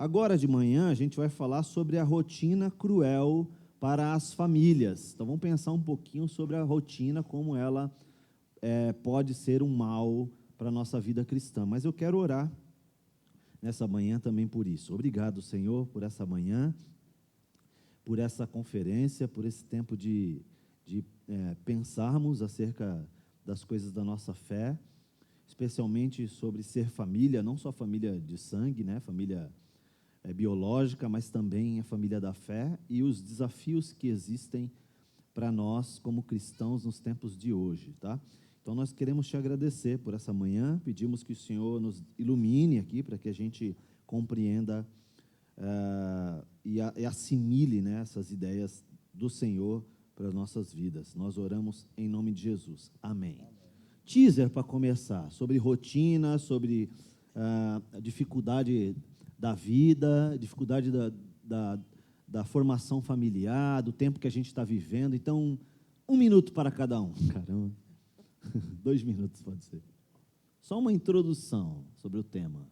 Agora de manhã a gente vai falar sobre a rotina cruel para as famílias. Então vamos pensar um pouquinho sobre a rotina, como ela pode ser um mal para a nossa vida cristã. Mas eu quero orar nessa manhã também por isso. Obrigado, Senhor, por essa manhã, por essa conferência, por esse tempo de pensarmos acerca das coisas da nossa fé, especialmente sobre ser família, não só família de sangue, né, família biológica, mas também a família da fé e os desafios que existem para nós como cristãos nos tempos de hoje, tá? Então nós queremos te agradecer por essa manhã, pedimos que o Senhor nos ilumine aqui para que a gente compreenda e assimile, né, essas ideias do Senhor para as nossas vidas. Nós oramos em nome de Jesus. Amém. Teaser para começar, sobre rotina, sobre a dificuldade da vida, dificuldade da formação familiar, do tempo que a gente está vivendo. Então, 1 minuto para cada um. Caramba, 2 minutos pode ser. Só uma introdução sobre o tema.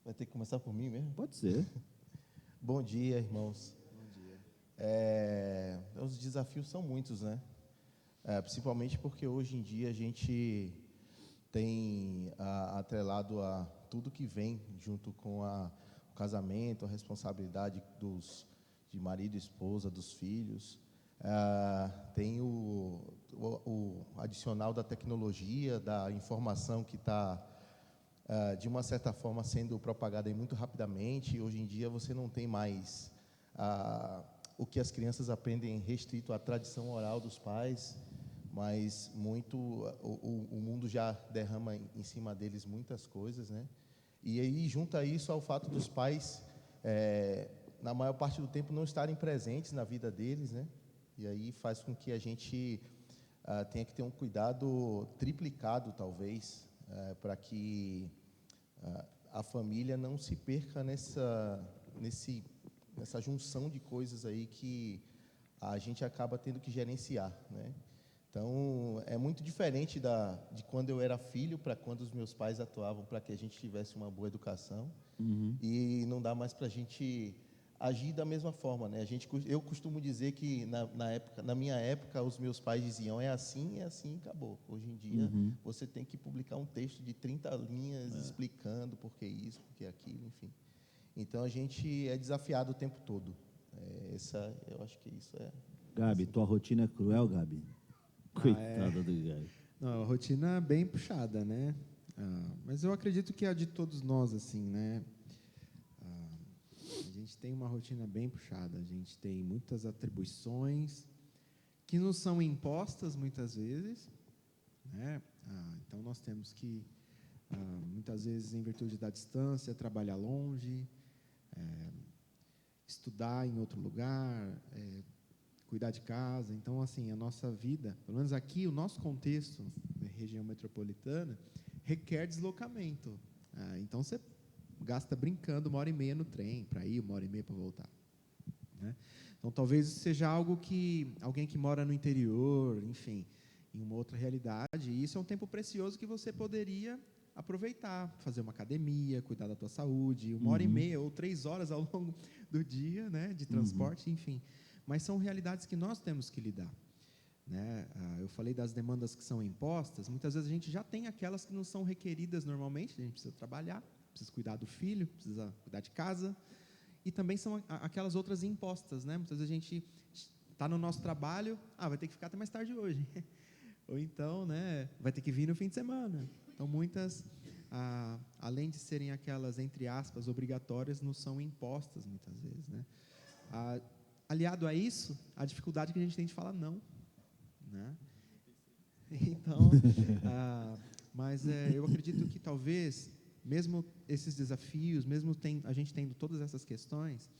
Vai ter que começar por mim mesmo? Pode ser. Bom dia, irmãos. Bom dia. Os desafios são muitos, né? Principalmente porque hoje em dia a gente tem atrelado a tudo que vem junto com o casamento, a responsabilidade de marido e esposa, dos filhos. Tem o adicional da tecnologia, da informação que está, de uma certa forma, sendo propagada muito rapidamente. Hoje em dia você não tem mais o que as crianças aprendem restrito à tradição oral dos pais, mas muito o mundo já derrama em cima deles muitas coisas, né? E aí junta isso ao fato dos pais, na maior parte do tempo, não estarem presentes na vida deles, né? E aí faz com que a gente tenha que ter um cuidado triplicado, talvez, para que a família não se perca nessa junção de coisas aí que a gente acaba tendo que gerenciar, né? Então, é muito diferente de quando eu era filho para quando os meus pais atuavam para que a gente tivesse uma boa educação. Uhum. E não dá mais para a gente agir da mesma forma, né? Eu costumo dizer que na minha época os meus pais diziam é assim e acabou. Hoje em dia você tem que publicar um texto de 30 linhas explicando por que isso, por que aquilo, enfim. Então a gente é desafiado o tempo todo. Eu acho que isso é. Gabi, tua rotina é cruel, Gabi? Coitada do Gabi. Não, a rotina é bem puxada, né? Mas eu acredito que é a de todos nós, assim, né? A gente tem uma rotina bem puxada, a gente tem muitas atribuições que nos são impostas muitas vezes, né? Então nós temos que, muitas vezes, em virtude da distância, trabalhar longe, estudar em outro lugar, cuidar de casa. Então, assim, a nossa vida, pelo menos aqui, o nosso contexto, na região metropolitana, requer deslocamento. Então, você gasta brincando 1h30 no trem para ir, 1h30 para voltar, né? Então, talvez seja algo que alguém que mora no interior, enfim, em uma outra realidade, e isso é um tempo precioso que você poderia aproveitar, fazer uma academia, cuidar da tua saúde, 1h30 ou 3 horas ao longo do dia, né, de transporte, enfim. Mas são realidades que nós temos que lidar, né? Eu falei das demandas que são impostas. Muitas vezes a gente já tem aquelas que não são requeridas normalmente. A gente precisa trabalhar, precisa cuidar do filho, precisa cuidar de casa. E também são aquelas outras impostas, né? Muitas vezes a gente está no nosso trabalho, vai ter que ficar até mais tarde hoje. Ou então, né, vai ter que vir no fim de semana. Então, muitas, além de serem aquelas, entre aspas, obrigatórias, não são impostas muitas vezes, né? Aliado a isso, a dificuldade que a gente tem de falar não, né? Então, mas eu acredito que talvez, mesmo esses desafios, mesmo a gente tendo todas essas questões,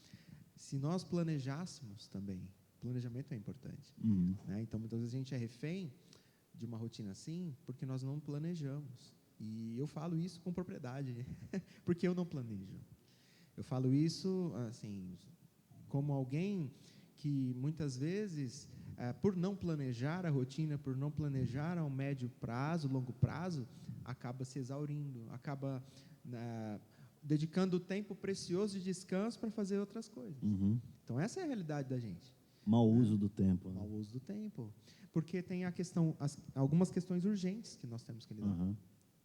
se nós planejássemos também, planejamento é importante, né? Então, muitas vezes a gente é refém de uma rotina assim, porque nós não planejamos. E eu falo isso com propriedade, porque eu não planejo. Eu falo isso, assim, como alguém que muitas vezes, por não planejar a rotina, por não planejar ao médio prazo, longo prazo, acaba se exaurindo, acaba dedicando tempo precioso de descanso para fazer outras coisas. Uhum. Então, essa é a realidade da gente. Mau uso do tempo. Né? Mau uso do tempo. Porque tem algumas questões urgentes que nós temos que lidar, Uhum.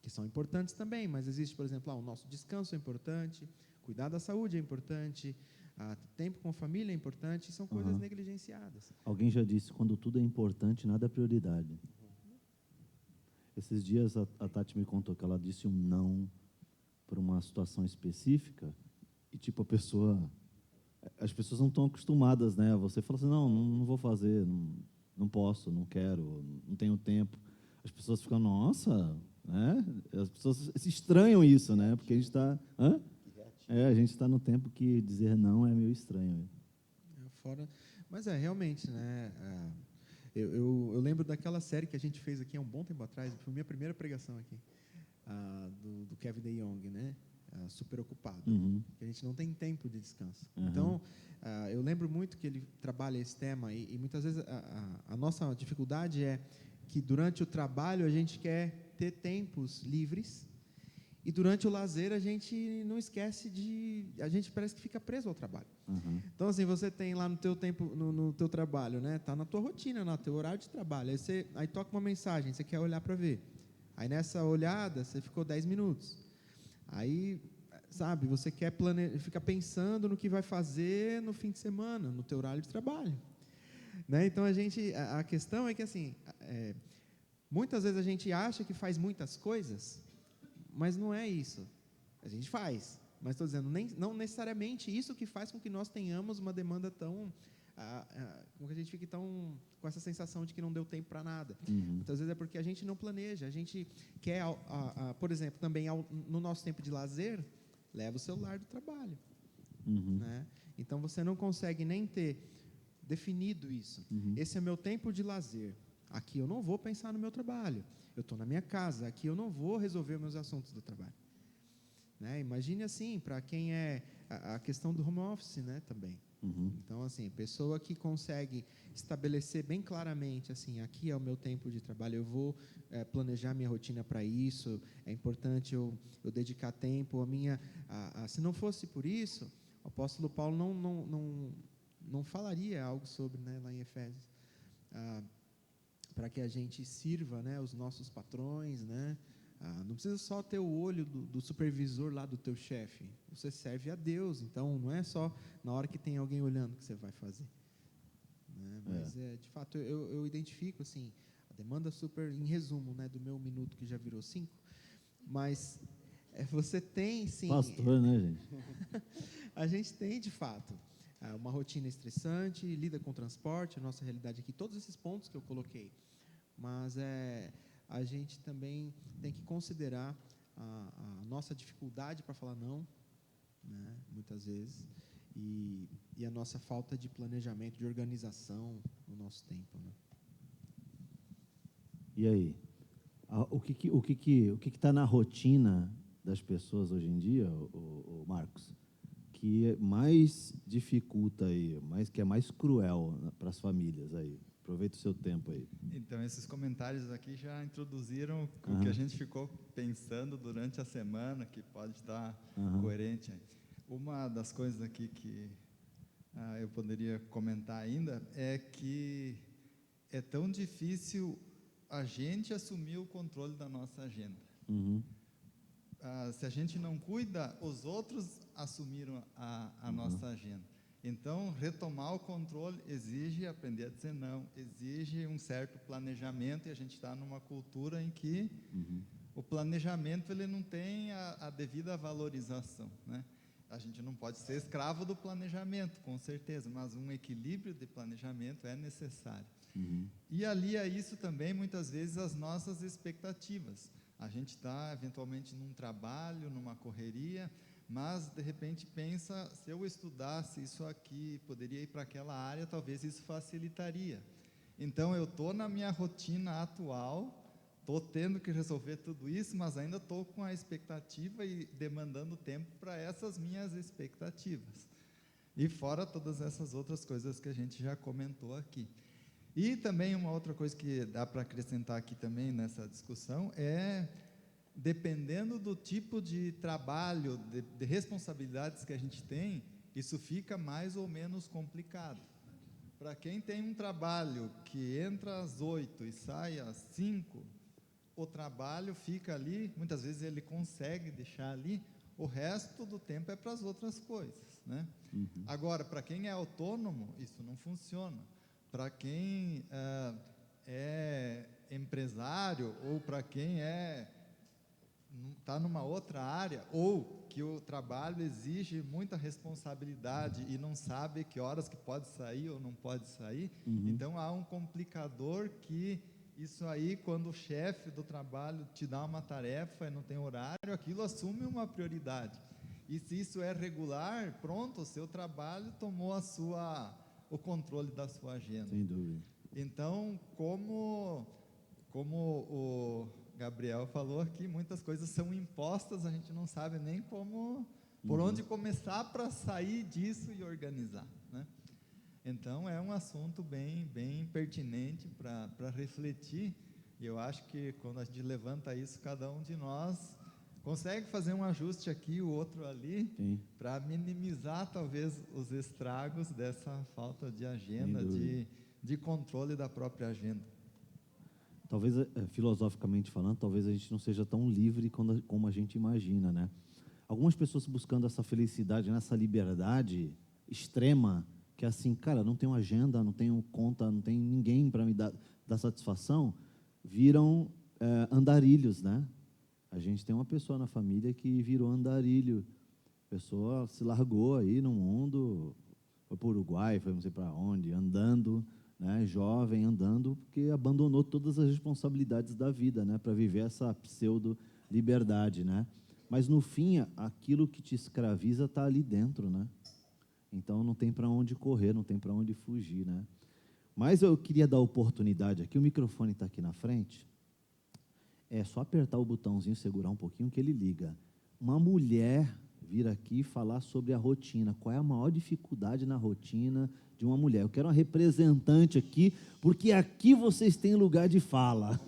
que são importantes também, mas existe, por exemplo, o nosso descanso é importante, cuidar da saúde é importante, tempo com a família é importante, são coisas negligenciadas. Alguém já disse, quando tudo é importante, nada é prioridade. Esses dias a Tati me contou que ela disse um não para uma situação específica e, tipo, as pessoas não estão acostumadas, né? Você fala assim, não vou fazer, não posso, não quero, não tenho tempo. As pessoas ficam, nossa, né? As pessoas se estranham isso, né? Porque a gente está... a gente está no tempo que dizer não é meio estranho. Mas realmente, né? Eu lembro daquela série que a gente fez aqui há um bom tempo atrás, foi a minha primeira pregação aqui, do Kevin DeYoung, né? Super ocupado, que a gente não tem tempo de descanso. Então, eu lembro muito que ele trabalha esse tema e muitas vezes a nossa dificuldade é que durante o trabalho a gente quer ter tempos livres e durante o lazer a gente não esquece a gente parece que fica preso ao trabalho. Então, assim, você tem lá no teu tempo, no teu trabalho, né? Tá na tua rotina, no teu horário de trabalho. Aí toca uma mensagem, você quer olhar para ver. Aí nessa olhada, você ficou 10 minutos. Aí, sabe, você quer fica pensando no que vai fazer no fim de semana, no teu horário de trabalho. Né? Então, a questão é que, assim, muitas vezes a gente acha que faz muitas coisas, mas não é isso. A gente faz, mas estou dizendo, não necessariamente isso que faz com que nós tenhamos uma demanda tão... com que a gente fique com essa sensação de que não deu tempo para nada. Muitas vezes é porque a gente não planeja, a gente quer, por exemplo, também no nosso tempo de lazer, leva o celular do trabalho. Né? Então, você não consegue nem ter definido isso. Esse é meu tempo de lazer. Aqui eu não vou pensar no meu trabalho. Eu estou na minha casa, aqui eu não vou resolver meus assuntos do trabalho. Né? Imagine assim, para quem é a questão do home office, né, também. Então, assim, pessoa que consegue estabelecer bem claramente, assim, aqui é o meu tempo de trabalho, eu vou planejar minha rotina para isso, é importante eu dedicar tempo, se não fosse por isso, o apóstolo Paulo não falaria algo sobre, né, lá em Efésios, para que a gente sirva, né, os nossos patrões, né? Não precisa só ter o olho do supervisor lá do teu chefe. Você serve a Deus, então não é só na hora que tem alguém olhando que você vai fazer. Né? Mas, de fato, eu identifico, assim, a demanda super, em resumo, né, do meu minuto que já virou 5, mas você tem, sim... Pastor, né, gente? A gente tem, de fato, uma rotina estressante, lida com transporte, a nossa realidade aqui, todos esses pontos que eu coloquei, mas a gente também tem que considerar a nossa dificuldade para falar não, né, muitas vezes, e a nossa falta de planejamento, de organização no nosso tempo. Né? E aí? O que está na rotina das pessoas hoje em dia, o Marcos, que mais dificulta aí, que é mais cruel para as famílias aí? Aproveita o seu tempo aí. Então, esses comentários aqui já introduziram o que a gente ficou pensando durante a semana, que pode estar coerente. Uma das coisas aqui que eu poderia comentar ainda é que é tão difícil a gente assumir o controle da nossa agenda. Se a gente não cuida, os outros assumiram a nossa agenda. Então, retomar o controle exige aprender a dizer não, exige um certo planejamento, e a gente está numa cultura em que o planejamento ele não tem a devida valorização, né? A gente não pode ser escravo do planejamento, com certeza, mas um equilíbrio de planejamento é necessário. E ali é isso também, muitas vezes, as nossas expectativas. A gente está, eventualmente, num trabalho, numa correria, mas, de repente, pensa, se eu estudasse isso aqui, poderia ir para aquela área, talvez isso facilitaria. Então, eu estou na minha rotina atual, estou tendo que resolver tudo isso, mas ainda estou com a expectativa e demandando tempo para essas minhas expectativas. E fora todas essas outras coisas que a gente já comentou aqui. E também uma outra coisa que dá para acrescentar aqui também nessa discussão é dependendo do tipo de trabalho, de responsabilidades que a gente tem, isso fica mais ou menos complicado. Para quem tem um trabalho que entra às 8 e sai às 5, o trabalho fica ali, muitas vezes ele consegue deixar ali, o resto do tempo é para as outras coisas, né? Agora, para quem é autônomo, isso não funciona. Para quem é empresário, ou para quem está numa outra área, ou que o trabalho exige muita responsabilidade e não sabe que horas que pode sair ou não pode sair, então há um complicador que isso aí, quando o chefe do trabalho te dá uma tarefa e não tem horário, aquilo assume uma prioridade. E se isso é regular, pronto, o seu trabalho tomou o controle da sua agenda. Sem dúvida. Então, como o Gabriel falou aqui, muitas coisas são impostas, a gente não sabe nem por onde começar para sair disso e organizar, né? Então, é um assunto bem pertinente para refletir, e eu acho que quando a gente levanta isso, cada um de nós consegue fazer um ajuste aqui, o outro ali, para minimizar, talvez, os estragos dessa falta de agenda, de controle da própria agenda. Talvez, filosoficamente falando, talvez a gente não seja tão livre como a gente imagina, né? Algumas pessoas buscando essa felicidade, nessa liberdade extrema, que é assim, cara, não tenho agenda, não tenho conta, não tem ninguém para me dar satisfação, viram andarilhos, né? A gente tem uma pessoa na família que virou andarilho. A pessoa se largou aí no mundo, foi para o Uruguai, foi não sei para onde, andando, né? Jovem, andando, porque abandonou todas as responsabilidades da vida, né? Para viver essa pseudo-liberdade, né? Mas, no fim, aquilo que te escraviza está ali dentro, né? Então, não tem para onde correr, não tem para onde fugir, né? Mas eu queria dar oportunidade aqui, o microfone está aqui na frente, é só apertar o botãozinho, segurar um pouquinho, que ele liga. Uma mulher vir aqui falar sobre a rotina, qual é a maior dificuldade na rotina de uma mulher. Eu quero uma representante aqui, porque aqui vocês têm lugar de fala.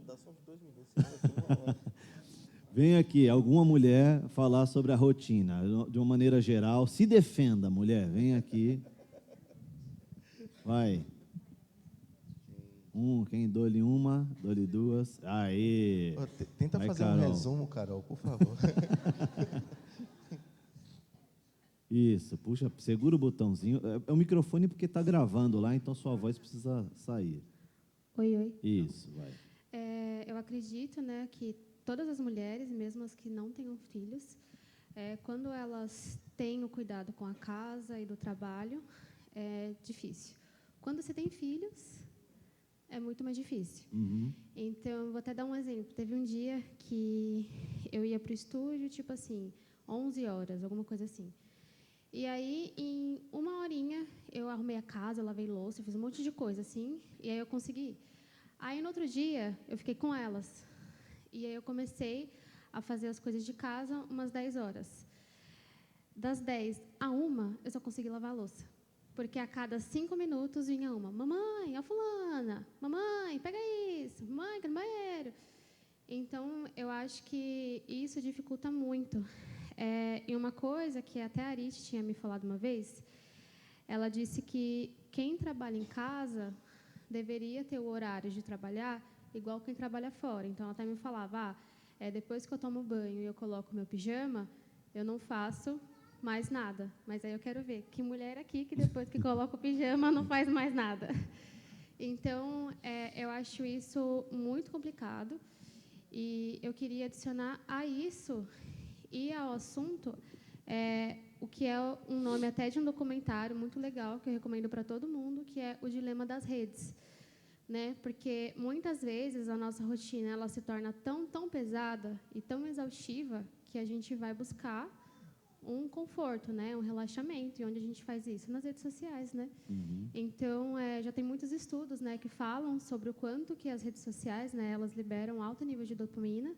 Dá só 2 minutos. Vem aqui, alguma mulher falar sobre a rotina, de uma maneira geral. Se defenda, mulher, vem aqui. Vai. Quem dou-lhe uma, dou-lhe duas. Aê! Tenta vai, fazer Carol. Um resumo, Carol, por favor. Isso, puxa, segura o botãozinho. É o microfone porque está gravando lá, então sua voz precisa sair. Oi. Isso, vai. Eu acredito, né, que todas as mulheres, mesmo as que não tenham filhos, quando elas têm o cuidado com a casa e do trabalho, é difícil. Quando você tem filhos, é muito mais difícil. Então, vou até dar um exemplo. Teve um dia que eu ia para o estúdio, tipo assim, 11 horas, alguma coisa assim. E aí, em 1 horinha, eu arrumei a casa, lavei louça, fiz um monte de coisa, assim, e aí eu consegui ir. Aí, no outro dia, eu fiquei com elas. E aí eu comecei a fazer as coisas de casa umas 10 horas. Das 10 a 1, eu só consegui lavar a louça. Porque a cada 5 minutos vinha uma. Mamãe, a fulana. Mamãe, pega isso. Mamãe, quer ir no banheiro. Então, eu acho que isso dificulta muito. E uma coisa que até a Arite tinha me falado uma vez, ela disse que quem trabalha em casa deveria ter o horário de trabalhar igual quem trabalha fora. Então, ela até me falava, depois que eu tomo banho e eu coloco meu pijama, eu não faço mais nada. Mas aí eu quero ver que mulher aqui que depois que coloca o pijama não faz mais nada. Então, eu acho isso muito complicado. E eu queria adicionar a isso e ao assunto o que é um nome até de um documentário muito legal, que eu recomendo para todo mundo, que é O Dilema das Redes. Né? Porque, muitas vezes, a nossa rotina ela se torna tão pesada e tão exaustiva que a gente vai buscar um conforto, né? Um relaxamento. E onde a gente faz isso? Nas redes sociais. Né? Então, já tem muitos estudos, né, que falam sobre o quanto que as redes sociais, né, elas liberam alto nível de dopamina.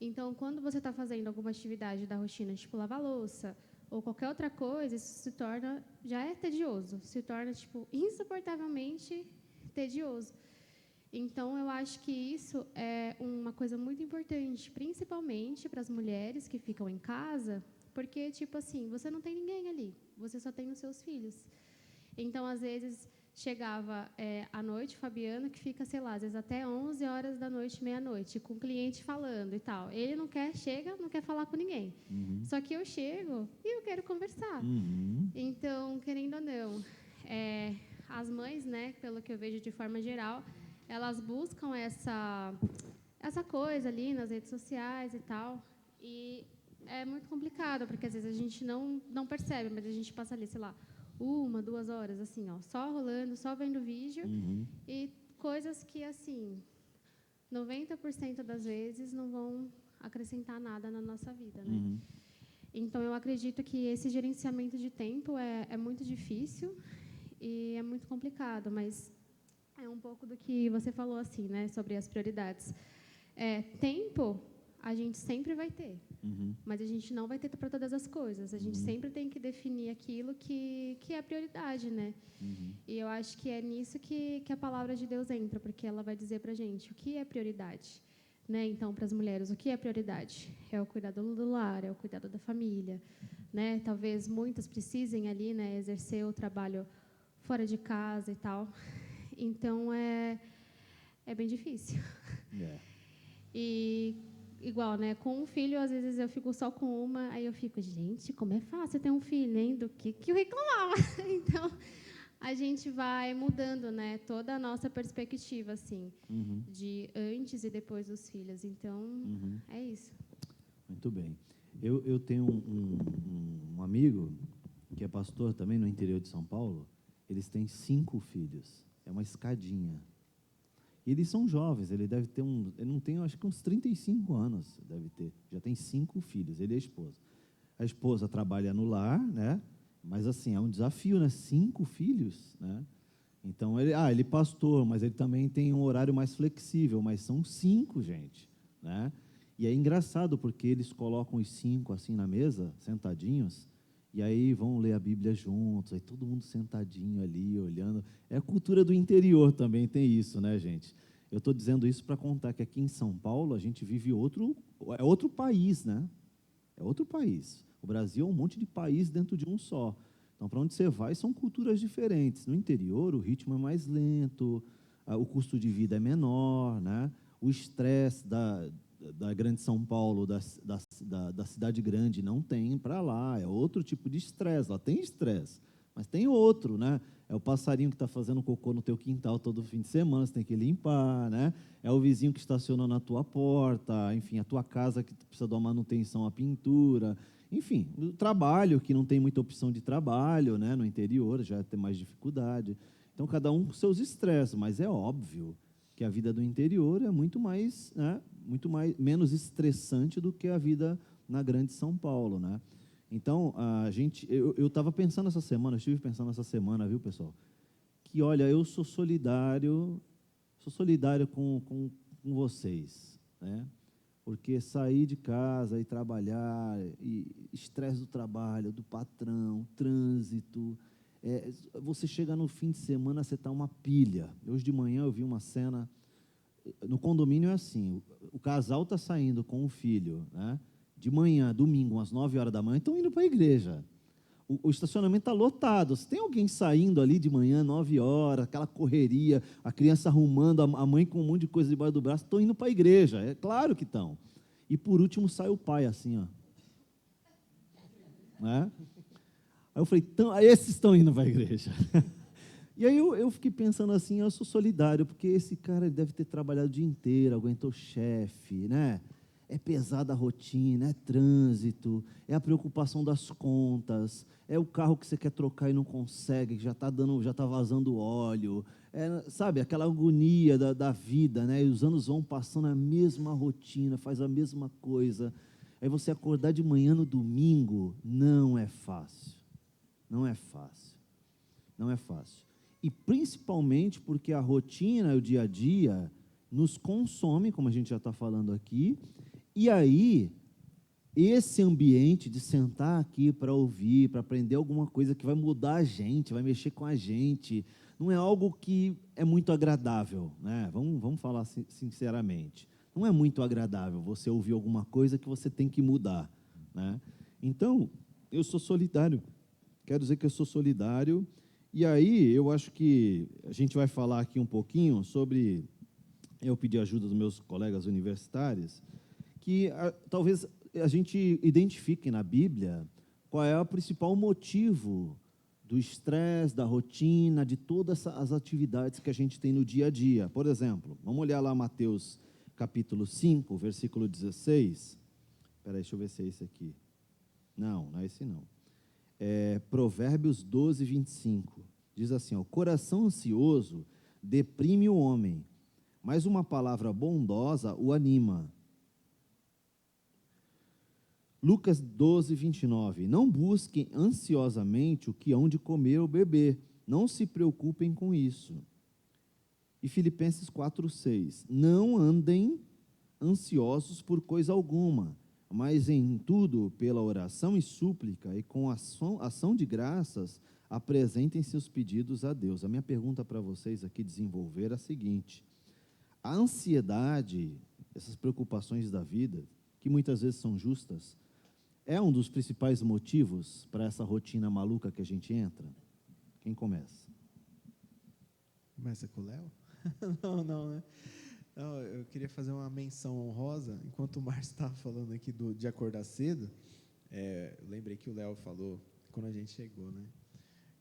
Então, quando você está fazendo alguma atividade da rotina, tipo lavar louça ou qualquer outra coisa, isso se torna, já é tedioso, se torna, tipo, insuportavelmente tedioso. Então, eu acho que isso é uma coisa muito importante, principalmente para as mulheres que ficam em casa, porque, tipo assim, você não tem ninguém ali, você só tem os seus filhos. Então, às vezes, chegava à noite, Fabiano, que fica, sei lá, às vezes até 11 horas da noite, meia-noite, com o cliente falando e tal. Ele não quer, não quer falar com ninguém. Só que eu chego e eu quero conversar. Então, querendo ou não, as mães, né, pelo que eu vejo de forma geral, elas buscam essa coisa ali nas redes sociais e tal, e é muito complicado, porque às vezes a gente não percebe, mas a gente passa ali, sei lá, 1, 2 horas, assim, ó, só rolando, só vendo vídeo, e coisas que, assim, 90% das vezes não vão acrescentar nada na nossa vida, né? Então, eu acredito que esse gerenciamento de tempo é muito difícil e é muito complicado, mas é um pouco do que você falou, assim, né, sobre as prioridades. Tempo, a gente sempre vai ter, mas a gente não vai ter para todas as coisas. A gente sempre tem que definir aquilo que é prioridade, né? E eu acho que é nisso que a palavra de Deus entra, porque ela vai dizer para a gente o que é prioridade. Né? Então, para as mulheres, o que é prioridade? É o cuidado do lar, é o cuidado da família. Né? Talvez muitas precisem ali, né, exercer o trabalho fora de casa e tal. Então, é bem difícil. E, igual, né, com um filho, às vezes eu fico só com uma, aí eu fico, gente, como é fácil ter um filho, hein? Do que eu reclamava. Então, a gente vai mudando, né, toda a nossa perspectiva, assim, de antes e depois dos filhos. Então, é isso. Muito bem. Eu tenho um amigo que é pastor também no interior de São Paulo. Eles têm 5 filhos. É uma escadinha. E eles são jovens. Ele deve ter ele não tem, acho que uns 35 anos, deve ter. Já tem 5 filhos, ele e a esposa. A esposa trabalha no lar, né? Mas, assim, é um desafio, né? 5 filhos, né? Então, ele é pastor, mas ele também tem um horário mais flexível, mas são 5, gente, né? E é engraçado, porque eles colocam os 5, assim, na mesa, sentadinhos, e aí vão ler a Bíblia juntos, aí todo mundo sentadinho ali, olhando. É a cultura do interior também, tem isso, né, gente? Eu estou dizendo isso para contar que aqui em São Paulo a gente vive outro país, né? É outro país. O Brasil é um monte de país dentro de um só. Então, para onde você vai, são culturas diferentes. No interior, o ritmo é mais lento, o custo de vida é menor, né? O estresse da grande São Paulo, da cidade grande, não tem para lá. É outro tipo de estresse. Lá tem estresse, mas tem outro, né? É o passarinho que está fazendo cocô no teu quintal todo fim de semana, você tem que limpar, né? É o vizinho que estaciona na tua porta, enfim, a tua casa que precisa de uma manutenção, a pintura, enfim, o trabalho, que não tem muita opção de trabalho, né? No interior já tem mais dificuldade. Então, cada um com seus estresses, mas é óbvio que a vida do interior é muito mais, né? Menos estressante do que a vida na grande São Paulo, né? Então, eu estava pensando essa semana, eu estive pensando essa semana, viu, pessoal, que, olha, eu sou solidário com vocês, né? Porque sair de casa e trabalhar, e estresse do trabalho, do patrão, trânsito, você chega no fim de semana, você está uma pilha. Hoje de manhã eu vi uma cena, no condomínio é assim, o casal está saindo com o filho, né? De manhã, domingo, às 9 horas da manhã, estão indo para a igreja. O estacionamento está lotado. Se tem alguém saindo ali de manhã, 9 horas, aquela correria, a criança arrumando, a mãe com um monte de coisa debaixo do braço, estão indo para a igreja. É claro que estão. E, por último, sai o pai, assim, ó. Né? Aí eu falei, esses estão indo para a igreja. E aí eu fiquei pensando assim, eu sou solidário, porque esse cara ele deve ter trabalhado o dia inteiro, aguentou chefe, né? É pesada a rotina, é trânsito, é a preocupação das contas, é o carro que você quer trocar e não consegue, que já está vazando óleo, sabe, aquela agonia da vida, né? E os anos vão passando a mesma rotina, faz a mesma coisa. Aí você acordar de manhã no domingo, não é fácil. Não é fácil. Não é fácil. E principalmente porque a rotina, o dia a dia, nos consome, como a gente já está falando aqui. E aí, esse ambiente de sentar aqui para ouvir, para aprender alguma coisa que vai mudar a gente, vai mexer com a gente, não é algo que é muito agradável, né? Vamos falar sinceramente. Não é muito agradável você ouvir alguma coisa que você tem que mudar, né? Então, eu sou solidário. Quero dizer que eu sou solidário. E aí, eu acho que a gente vai falar aqui um pouquinho sobre... Eu pedi ajuda dos meus colegas universitários, que talvez a gente identifique na Bíblia qual é o principal motivo do estresse, da rotina, de todas as atividades que a gente tem no dia a dia. Por exemplo, vamos olhar lá Mateus capítulo 5, versículo 16. Espera aí, deixa eu ver se é esse aqui. Não é esse não. Provérbios 12, 25. Diz assim, o coração ansioso deprime o homem, mas uma palavra bondosa o anima. Lucas 12, 29. Não busquem ansiosamente o que hão de comer ou beber. Não se preocupem com isso. E Filipenses 4, 6. Não andem ansiosos por coisa alguma, mas em tudo, pela oração e súplica e com ação de graças, apresentem seus pedidos a Deus. A minha pergunta para vocês aqui desenvolver é a seguinte: a ansiedade, essas preocupações da vida, que muitas vezes são justas, é um dos principais motivos para essa rotina maluca que a gente entra? Quem começa? Começa com o Léo? Não, né? Não, eu queria fazer uma menção honrosa. Enquanto o Márcio estava falando aqui de acordar cedo, eu lembrei que o Léo falou quando a gente chegou, né?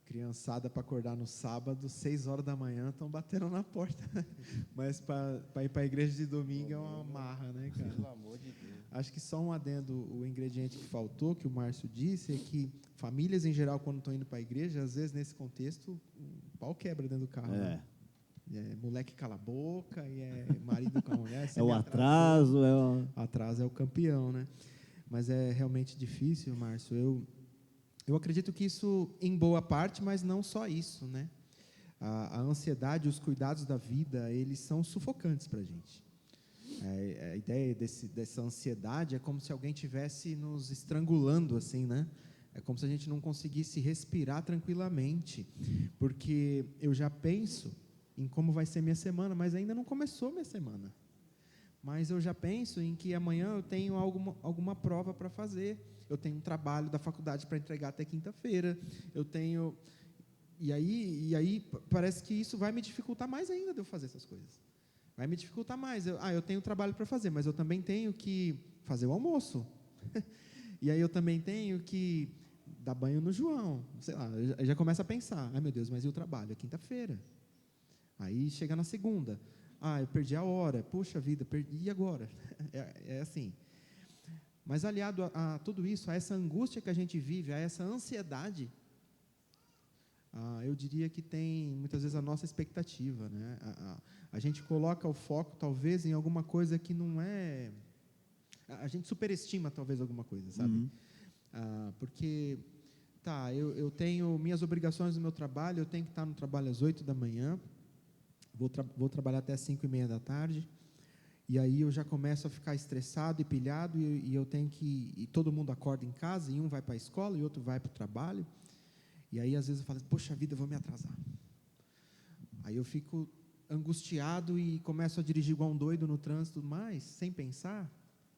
Criançada para acordar no sábado, 6 horas da manhã, estão batendo na porta. Mas para ir para a igreja de domingo é uma marra, né, cara? Pelo amor de Deus. Acho que só um adendo, o ingrediente que faltou, que o Márcio disse, é que famílias em geral, quando estão indo para a igreja, às vezes nesse contexto, o pau quebra dentro do carro. Né? Moleque cala a boca, e marido com a mulher. É o atraso. Atraso é o campeão, né? Mas é realmente difícil, Márcio. Eu acredito que isso, em boa parte, mas não só isso, né? A ansiedade, os cuidados da vida, eles são sufocantes para a gente. A ideia dessa ansiedade é como se alguém estivesse nos estrangulando, assim, né? É como se a gente não conseguisse respirar tranquilamente, porque eu já penso em como vai ser minha semana, mas ainda não começou minha semana. Mas eu já penso em que amanhã eu tenho alguma prova para fazer, eu tenho um trabalho da faculdade para entregar até quinta-feira, eu tenho... E aí parece que isso vai me dificultar mais ainda de eu fazer essas coisas. Vai me dificultar mais. Eu tenho trabalho para fazer, mas eu também tenho que fazer o almoço. E aí eu também tenho que dar banho no João. Sei lá, eu já começo a pensar, ai meu Deus, mas e o trabalho? É quinta-feira. Aí chega na segunda. Eu perdi a hora. Puxa vida, perdi, e agora? É assim. Mas aliado a tudo isso, a essa angústia que a gente vive, a essa ansiedade, eu diria que tem, muitas vezes, a nossa expectativa, né? A gente coloca o foco, talvez, em alguma coisa que não é... A gente superestima, talvez, alguma coisa, sabe? Uhum. Porque, eu tenho minhas obrigações no meu trabalho, eu tenho que estar no trabalho às 8 da manhã, vou trabalhar até 5:30 da tarde, e aí eu já começo a ficar estressado e pilhado, e eu tenho que... E todo mundo acorda em casa, e um vai para a escola, e outro vai para o trabalho. E aí, às vezes, eu falo, poxa vida, eu vou me atrasar. Aí eu fico angustiado e começo a dirigir igual um doido no trânsito, mas sem pensar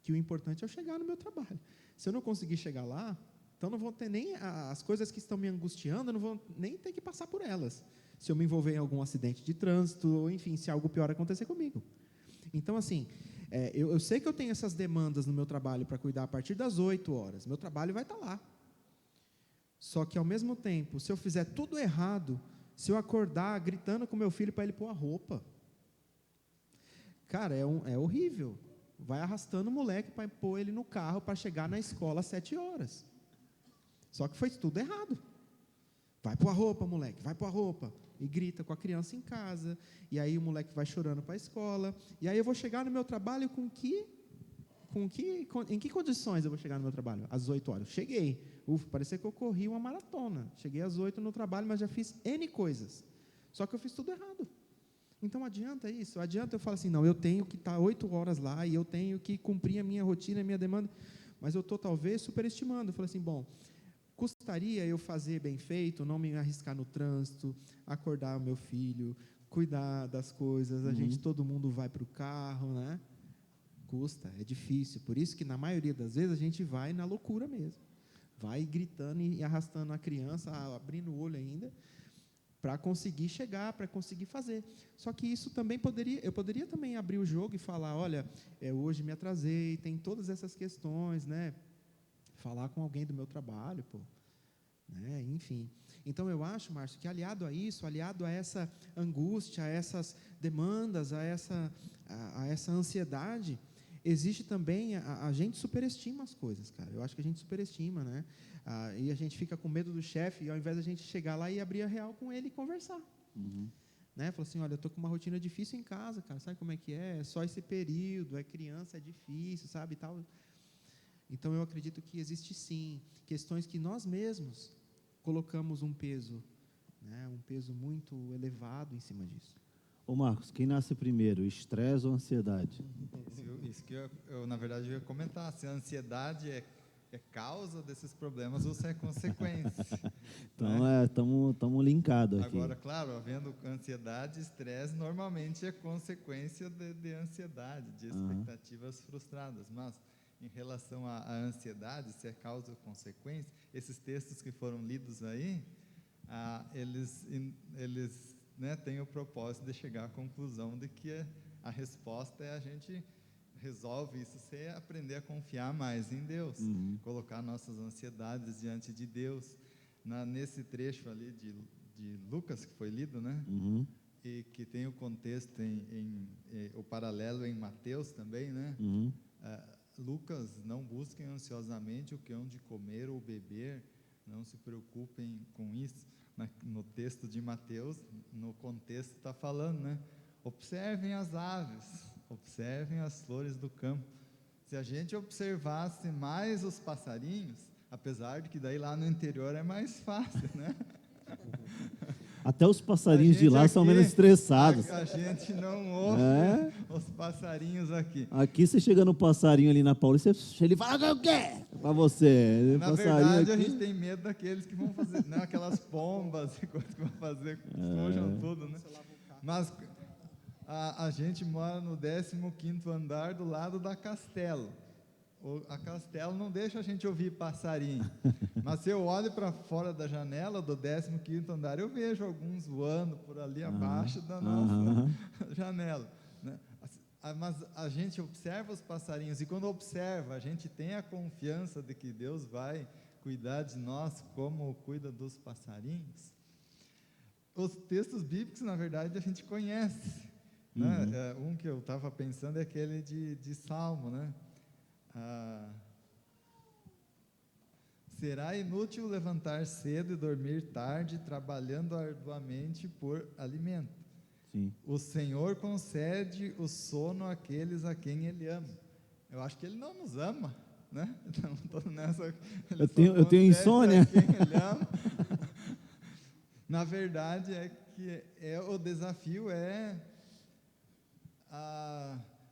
que o importante é eu chegar no meu trabalho. Se eu não conseguir chegar lá, então não vou ter nem as coisas que estão me angustiando, eu não vou nem ter que passar por elas. Se eu me envolver em algum acidente de trânsito, ou enfim, se algo pior acontecer comigo. Então, assim, eu sei que eu tenho essas demandas no meu trabalho para cuidar a partir das 8 horas. Meu trabalho vai estar lá. Só que, ao mesmo tempo, se eu fizer tudo errado, se eu acordar gritando com meu filho para ele pôr a roupa, cara, é horrível. Vai arrastando o moleque para pôr ele no carro para chegar na escola às 7 horas. Só que foi tudo errado. Vai pôr a roupa, moleque, vai pôr a roupa. E grita com a criança em casa, e aí o moleque vai chorando para a escola, e aí eu vou chegar no meu trabalho em que condições eu vou chegar no meu trabalho? Às 8 horas. Cheguei. Parecia que eu corri uma maratona. Cheguei às 8 no trabalho, mas já fiz N coisas. Só que eu fiz tudo errado. Então, adianta isso? Adianta eu falar assim, não, eu tenho que estar 8 horas lá, e eu tenho que cumprir a minha rotina, a minha demanda, mas eu estou, talvez, superestimando. Eu falei assim, bom, custaria eu fazer bem feito, não me arriscar no trânsito, acordar o meu filho, cuidar das coisas, todo mundo vai para o carro, né? Custa, é difícil. Por isso que, na maioria das vezes, a gente vai na loucura mesmo. Vai gritando e arrastando a criança, abrindo o olho ainda, para conseguir chegar, para conseguir fazer. Só que isso também eu poderia também abrir o jogo e falar, olha, hoje me atrasei, tem todas essas questões, né? Falar com alguém do meu trabalho, pô. Né? Enfim. Então, eu acho, Márcio, que aliado a isso, aliado a essa angústia, a essas demandas, a essa ansiedade, existe também, a gente superestima as coisas, cara. Eu acho que a gente superestima, né? E a gente fica com medo do chefe, e ao invés da gente chegar lá e abrir a real com ele e conversar. Né? Falou assim, olha, eu estou com uma rotina difícil em casa, cara, sabe como é que é? É só esse período, é criança, é difícil, sabe, e tal. Então, eu acredito que existe, sim, questões que nós mesmos colocamos um peso, né? Um peso muito elevado em cima disso. Ô Marcos, quem nasce primeiro, estresse ou ansiedade? Isso que eu, na verdade, eu ia comentar, se a ansiedade é causa desses problemas ou se é consequência. Então, estamos linkados aqui. Agora, claro, havendo ansiedade, estresse normalmente é consequência de ansiedade, de expectativas frustradas. Mas, em relação à ansiedade, se é causa ou consequência, esses textos que foram lidos aí, eles né, têm o propósito de chegar à conclusão de que a resposta é a gente resolve isso sem aprender a confiar mais em Deus, colocar nossas ansiedades diante de Deus. Nesse trecho ali de Lucas, que foi lido, né? E que tem o contexto, o paralelo em Mateus também, né? Lucas, não busquem ansiosamente o que hão de comer ou beber, não se preocupem com isso. No texto de Mateus, no contexto está falando, né? Observem as aves, observem as flores do campo. Se a gente observasse mais os passarinhos, apesar de que daí lá no interior é mais fácil, né? Até os passarinhos de lá são menos estressados. A gente não ouve os passarinhos aqui. Aqui você chega no passarinho ali na Paulista, ele fala, o quê? Para você. Na verdade, a gente tem medo daqueles que vão fazer, né, aquelas pombas e coisas que vão fazer, sujam tudo, né? Mas a gente mora no 15º andar do lado da Castelo. A Castelo não deixa a gente ouvir passarinho. Mas se eu olho para fora da janela do 15º andar, eu vejo alguns voando por ali abaixo da nossa janela, né? Mas a gente observa os passarinhos, e quando observa, a gente tem a confiança de que Deus vai cuidar de nós como cuida dos passarinhos. Os textos bíblicos, na verdade, a gente conhece, né? Um que eu estava pensando é aquele de Salmo, né? Será inútil levantar cedo e dormir tarde, trabalhando arduamente por alimento. Sim. O Senhor concede o sono àqueles a quem Ele ama. Eu acho que Ele não nos ama, né? Então, tô nessa, eu tenho insônia. Quem Ele ama. Na verdade, o desafio é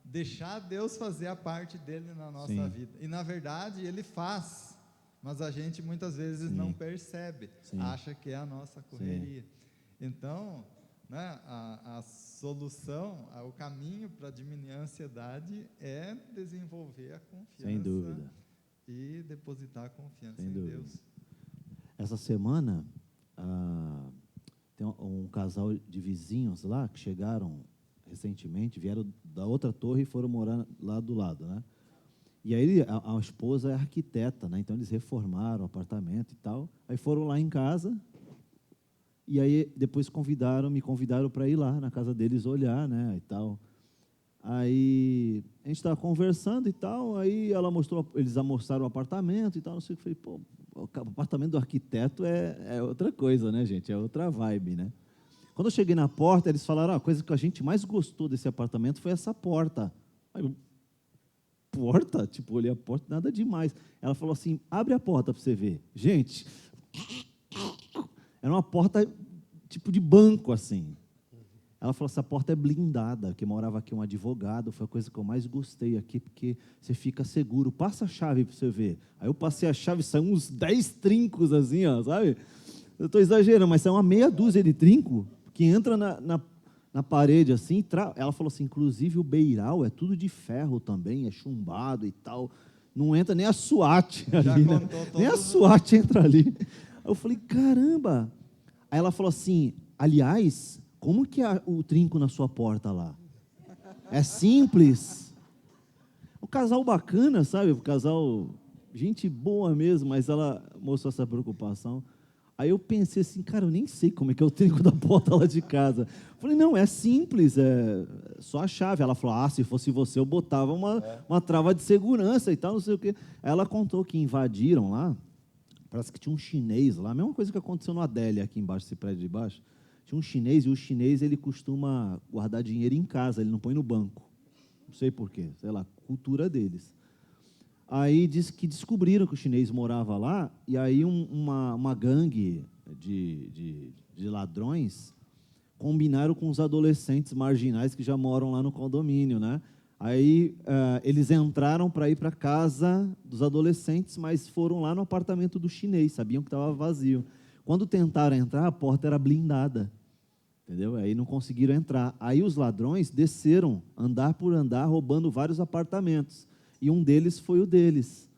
deixar Deus fazer a parte dele na nossa vida. E, na verdade, Ele faz, mas a gente muitas vezes não percebe, acha que é a nossa correria. Então, né, a solução, o caminho para diminuir a ansiedade é desenvolver a confiança. Sem dúvida. E depositar a confiança Sem em dúvida. Deus. Essa semana, tem um casal de vizinhos lá que chegaram recentemente, vieram da outra torre e foram morar lá do lado, né? E aí a esposa é arquiteta, né? Então eles reformaram o apartamento e tal. Aí foram lá em casa e aí depois me convidaram para ir lá na casa deles olhar, né? E tal. Aí a gente estava conversando e tal. Aí eles mostraram o apartamento e tal. Não sei o que. Falei, pô, o apartamento do arquiteto é outra coisa, né, gente? É outra vibe, né? Quando eu cheguei na porta, eles falaram, a coisa que a gente mais gostou desse apartamento foi essa porta. Aí eu, porta? Tipo, olhei a porta, nada demais. Ela falou assim, abre a porta para você ver. Gente, era uma porta tipo de banco, assim. Ela falou, essa porta é blindada, que morava aqui um advogado, foi a coisa que eu mais gostei aqui, porque você fica seguro. Passa a chave para você ver. Aí eu passei a chave, saiu uns 10 trincos assim, ó, sabe? Eu estou exagerando, mas saiu uma meia dúzia de trinco que entra na parede assim. Ela falou assim, inclusive o beiral é tudo de ferro também, é chumbado e tal. Não entra nem a SWAT ali, né? Nem a SWAT entra ali. Eu falei, caramba. Aí ela falou assim, aliás, como que é o trinco na sua porta lá? É simples. Um casal bacana, sabe? Um casal, gente boa mesmo, mas ela mostrou essa preocupação. Aí eu pensei assim, cara, eu nem sei como é que é o trinco da porta lá de casa. Falei, não, é simples, é só a chave. Ela falou, se fosse você, eu botava uma trava de segurança e tal, não sei o quê. Aí ela contou que invadiram lá, parece que tinha um chinês lá, a mesma coisa que aconteceu no Adélia, aqui embaixo, esse prédio de baixo. Tinha um chinês, e o chinês, ele costuma guardar dinheiro em casa, ele não põe no banco. Não sei por quê, sei lá, cultura deles. Aí disse que descobriram que o chinês morava lá, e aí uma gangue de ladrões combinaram com os adolescentes marginais que já moram lá no condomínio, né? Aí eles entraram para ir para a casa dos adolescentes, mas foram lá no apartamento do chinês, sabiam que estava vazio. Quando tentaram entrar, a porta era blindada, entendeu? Aí não conseguiram entrar. Aí os ladrões desceram, andar por andar, roubando vários apartamentos. E um deles foi o deles,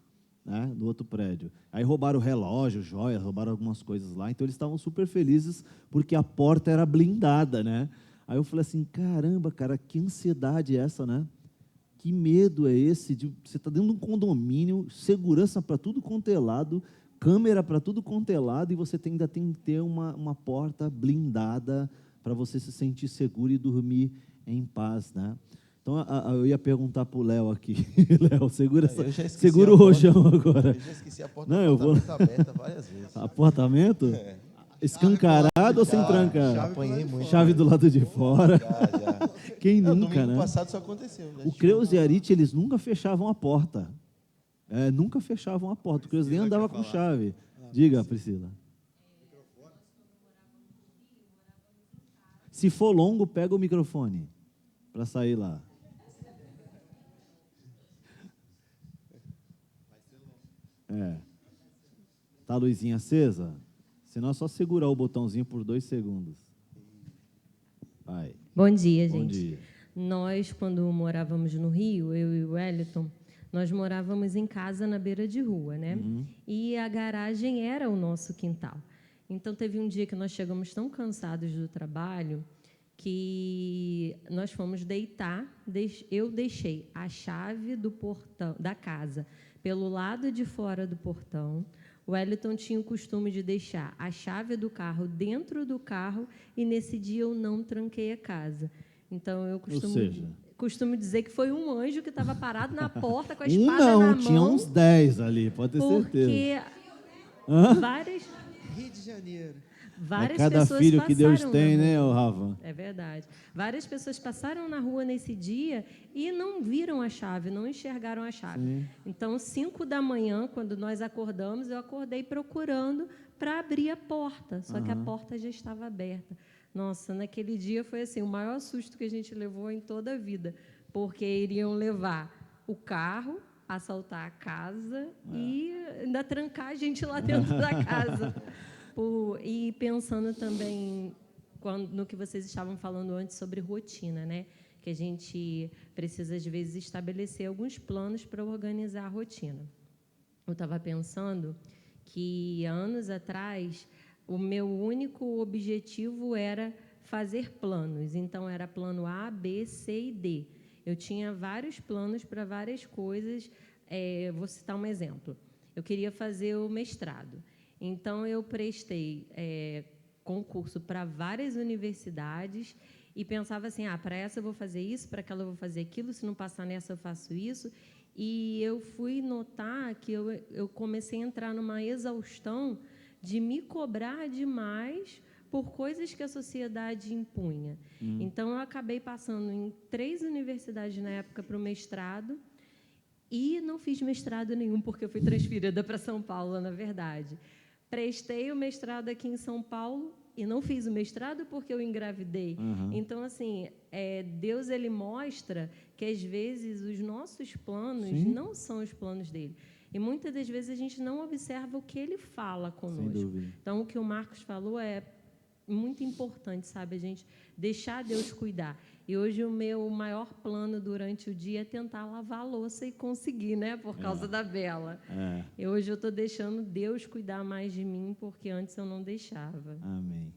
né, do outro prédio. Aí roubaram o relógio, joias, roubaram algumas coisas lá. Então eles estavam super felizes porque a porta era blindada, né? Aí eu falei assim, caramba, cara, que ansiedade é essa, né? Que medo é esse de você estar dentro de um condomínio, segurança para tudo quanto é lado, câmera para tudo quanto é lado, e você ainda tem que ter uma porta blindada para você se sentir seguro e dormir em paz, né? Então, eu ia perguntar para o Léo aqui. Léo, segura o rojão agora. Eu já esqueci a porta Não, do apartamento aberta várias vezes. Apartamento? Escancarado ou sem trancar? Apanhei muito. Chave do lado de fora. Já. Quem Não, nunca, domingo né? passado isso aconteceu. O Creus e a Arit, eles nunca fechavam a porta. Nunca fechavam a porta. O Creus nem andava com chave. Diga, Priscila. Se for longo, pega o microfone para sair lá. Tá a luzinha acesa? Senão é só segurar o botãozinho por 2 segundos. Vai. Bom dia, Bom gente. dia. Nós, quando morávamos no Rio, eu e o Wellington, nós morávamos em casa na beira de rua, né? E a garagem era o nosso quintal. Então, teve um dia que nós chegamos tão cansados do trabalho que nós fomos deitar. Eu deixei a chave do portão da casa pelo lado de fora do portão. O Wellington tinha o costume de deixar a chave do carro dentro do carro, e nesse dia eu não tranquei a casa. Então, eu costumo dizer que foi um anjo que estava parado na porta com a espada na mão. Tinha uns 10 ali, pode ter certeza. Porque várias... Rio de Janeiro. Várias cada pessoas filho que Deus passaram tem, na né, rua. Rafa? É verdade. Várias pessoas passaram na rua nesse dia e não viram a chave, não enxergaram a chave. Sim. Então, 5 da manhã, quando nós acordamos, eu acordei procurando para abrir a porta, só que a porta já estava aberta. Nossa, naquele dia foi assim, o maior susto que a gente levou em toda a vida, porque iriam levar o carro, assaltar a casa e ainda trancar a gente lá dentro da casa. E pensando também no que vocês estavam falando antes sobre rotina, né? Que a gente precisa, às vezes, estabelecer alguns planos para organizar a rotina. Eu estava pensando que, anos atrás, o meu único objetivo era fazer planos. Então, era plano A, B, C e D. Eu tinha vários planos para várias coisas. Vou citar um exemplo. Eu queria fazer o mestrado. Então, eu prestei concurso para várias universidades e pensava assim, para essa eu vou fazer isso, para aquela eu vou fazer aquilo, se não passar nessa eu faço isso. E eu fui notar que eu comecei a entrar numa exaustão de me cobrar demais por coisas que a sociedade impunha. Então, eu acabei passando em 3 universidades na época para o mestrado e não fiz mestrado nenhum, porque eu fui transferida para São Paulo, na verdade. Prestei o mestrado aqui em São Paulo e não fiz o mestrado porque eu engravidei. Aham. Então, assim, Deus, ele mostra que, às vezes, os nossos planos Sim. não são os planos dele. E, muitas das vezes, a gente não observa o que ele fala Sem conosco. dúvida. Então, o que o Marcos falou é muito importante, sabe? A gente deixar Deus cuidar. E hoje o meu maior plano durante o dia é tentar lavar a louça e conseguir, né? Por causa da Bela. É. E hoje eu estou deixando Deus cuidar mais de mim, porque antes eu não deixava. Amém.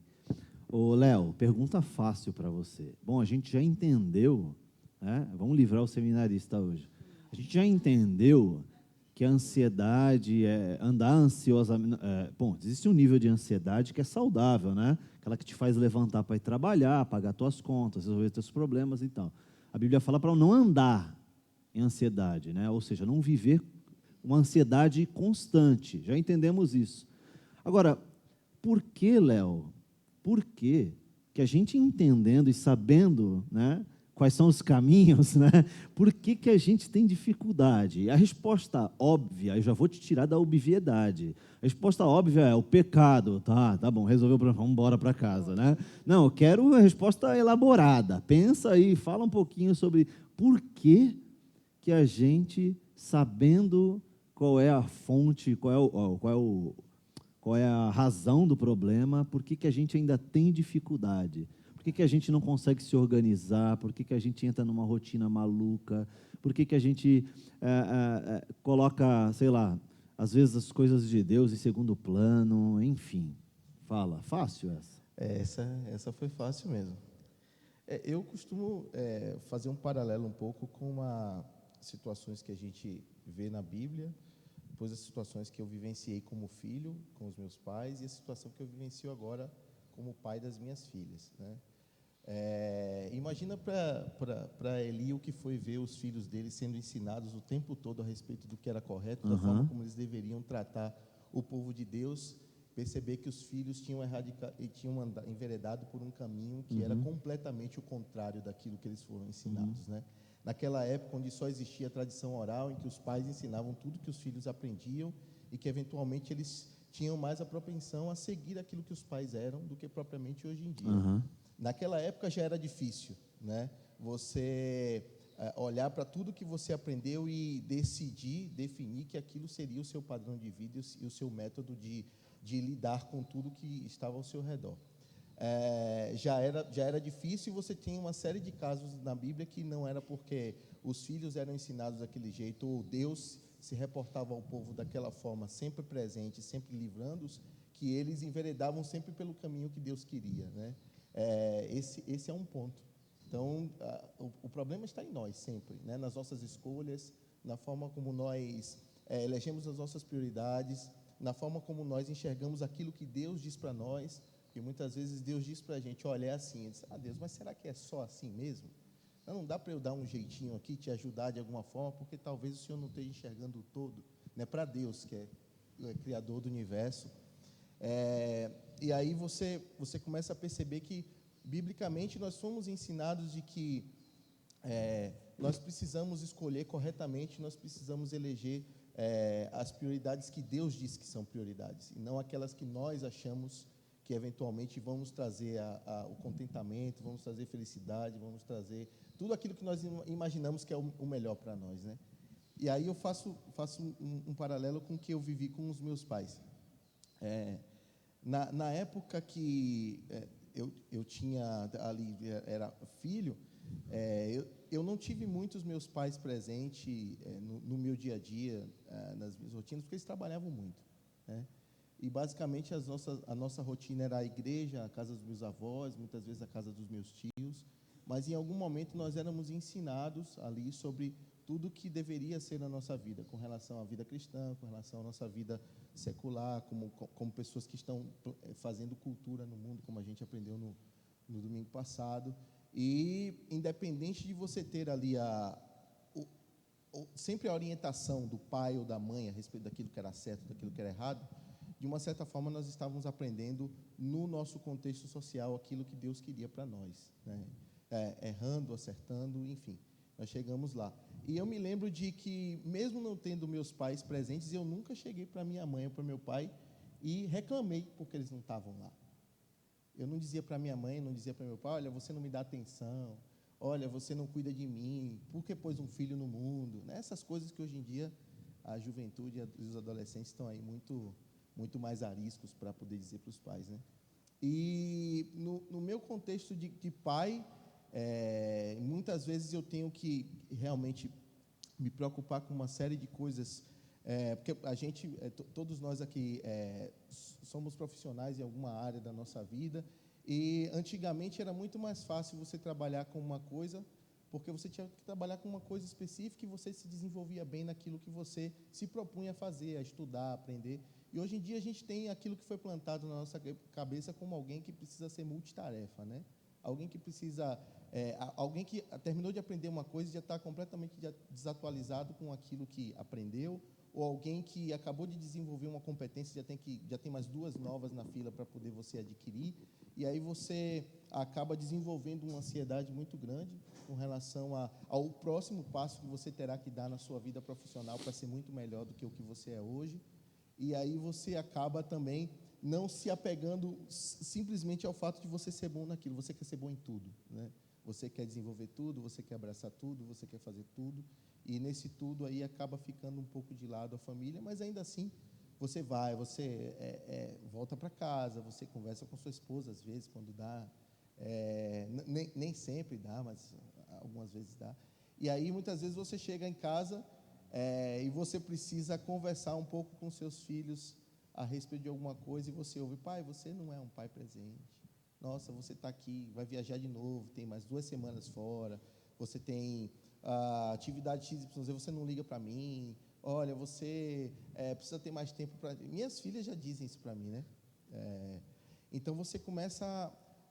Ô, Léo, pergunta fácil para você. Bom, a gente já entendeu, né? Vamos livrar o seminarista hoje. A gente já entendeu que a ansiedade é andar ansiosamente. Bom, existe um nível de ansiedade que é saudável, né? Aquela que te faz levantar para ir trabalhar, pagar tuas contas, resolver teus problemas e tal. A Bíblia fala para não andar em ansiedade, né? Ou seja, não viver uma ansiedade constante. Já entendemos isso. Agora, por que, Léo? Por que a gente entendendo e sabendo, né, quais são os caminhos, né, por que a gente tem dificuldade? A resposta óbvia, eu já vou te tirar da obviedade. A resposta óbvia é o pecado. Tá bom, resolveu o problema, vamos embora para casa, né? Não, eu quero a resposta elaborada. Pensa aí, fala um pouquinho sobre por que a gente, sabendo qual é a fonte, qual é a razão do problema, por que a gente ainda tem dificuldade, por que a gente não consegue se organizar, por que a gente entra numa rotina maluca, por que a gente coloca, sei lá, às vezes as coisas de Deus em segundo plano, enfim. Fala, fácil essa? Essa foi fácil mesmo. Eu costumo fazer um paralelo um pouco com situações que a gente vê na Bíblia, depois as situações que eu vivenciei como filho, com os meus pais, e a situação que eu vivencio agora como pai das minhas filhas, né? Imagina para Eli o que foi ver os filhos dele sendo ensinados o tempo todo a respeito do que era correto, da forma como eles deveriam tratar o povo de Deus, perceber que os filhos tinham enveredado por um caminho que era completamente o contrário daquilo que eles foram ensinados, né? Naquela época onde só existia a tradição oral, em que os pais ensinavam tudo que os filhos aprendiam e que eventualmente eles tinham mais a propensão a seguir aquilo que os pais eram do que propriamente hoje em dia. Naquela época já era difícil, né? Você olhar para tudo que você aprendeu e definir que aquilo seria o seu padrão de vida e o seu método de lidar com tudo que estava ao seu redor. Já era difícil, e você tem uma série de casos na Bíblia que não era porque os filhos eram ensinados daquele jeito, ou Deus se reportava ao povo daquela forma, sempre presente, sempre livrando-os, que eles enveredavam sempre pelo caminho que Deus queria, né? Esse é um ponto. Então, o problema está em nós sempre, né? Nas nossas escolhas, na forma como nós elegemos as nossas prioridades, na forma como nós enxergamos aquilo que Deus diz para nós. Porque muitas vezes Deus diz para a gente, olha, é assim. Diz, Deus, mas será que é só assim mesmo? Não dá para eu dar um jeitinho aqui, te ajudar de alguma forma, porque talvez o Senhor não esteja enxergando o todo, né? Para Deus, que é Criador do universo. E aí você começa a perceber que, biblicamente, nós fomos ensinados de que nós precisamos escolher corretamente, nós precisamos eleger as prioridades que Deus diz que são prioridades, e não aquelas que nós achamos que eventualmente vamos trazer o contentamento, vamos trazer felicidade, vamos trazer tudo aquilo que nós imaginamos que é o melhor para nós, né? E aí eu faço um paralelo com o que eu vivi com os meus pais. Na época que eu tinha ali, era filho, eu não tive muitos meus pais presentes no meu dia a dia, nas minhas rotinas, porque eles trabalhavam muito, né? E, basicamente, a nossa rotina era a igreja, a casa dos meus avós, muitas vezes a casa dos meus tios, mas, em algum momento, nós éramos ensinados ali sobre tudo que deveria ser na nossa vida, com relação à vida cristã, com relação à nossa vida secular, como pessoas que estão fazendo cultura no mundo, como a gente aprendeu no domingo passado. E, independente de você ter ali sempre a orientação do pai ou da mãe a respeito daquilo que era certo, daquilo que era errado, de uma certa forma nós estávamos aprendendo no nosso contexto social aquilo que Deus queria para nós, né? Errando, acertando, enfim, nós chegamos lá. E eu me lembro de que, mesmo não tendo meus pais presentes, eu nunca cheguei para minha mãe ou para meu pai e reclamei porque eles não estavam lá. Eu não dizia para minha mãe, não dizia para meu pai, olha, você não me dá atenção, olha, você não cuida de mim, por que pôs um filho no mundo? Né? Essas coisas que hoje em dia a juventude e os adolescentes estão aí muito mais ariscos para poder dizer para os pais, né? E no meu contexto de pai, muitas vezes eu tenho que realmente me preocupar com uma série de coisas, porque a gente, todos nós aqui somos profissionais em alguma área da nossa vida, e antigamente era muito mais fácil você trabalhar com uma coisa, porque você tinha que trabalhar com uma coisa específica e você se desenvolvia bem naquilo que você se propunha a fazer, a estudar, a aprender. E hoje em dia a gente tem aquilo que foi plantado na nossa cabeça como alguém que precisa ser multitarefa, né? Alguém que precisa, alguém que terminou de aprender uma coisa e já está completamente desatualizado com aquilo que aprendeu, ou alguém que acabou de desenvolver uma competência e já tem mais 2 novas na fila para poder você adquirir, e aí você acaba desenvolvendo uma ansiedade muito grande com relação ao próximo passo que você terá que dar na sua vida profissional para ser muito melhor do que o que você é hoje. E aí você acaba também não se apegando simplesmente ao fato de você ser bom naquilo. Você quer ser bom em tudo, né? Você quer desenvolver tudo, você quer abraçar tudo, você quer fazer tudo. E nesse tudo aí acaba ficando um pouco de lado a família, mas ainda assim você volta para casa, você conversa com sua esposa às vezes, quando dá. Nem sempre dá, mas algumas vezes dá. E aí muitas vezes você chega em casa e você precisa conversar um pouco com seus filhos a respeito de alguma coisa e você ouve, pai, você não é um pai presente. Nossa, você está aqui, vai viajar de novo, tem mais 2 semanas fora, você tem atividade XYZ, você não liga para mim, olha, você precisa ter mais tempo para... Minhas filhas já dizem isso para mim, né? Então você começa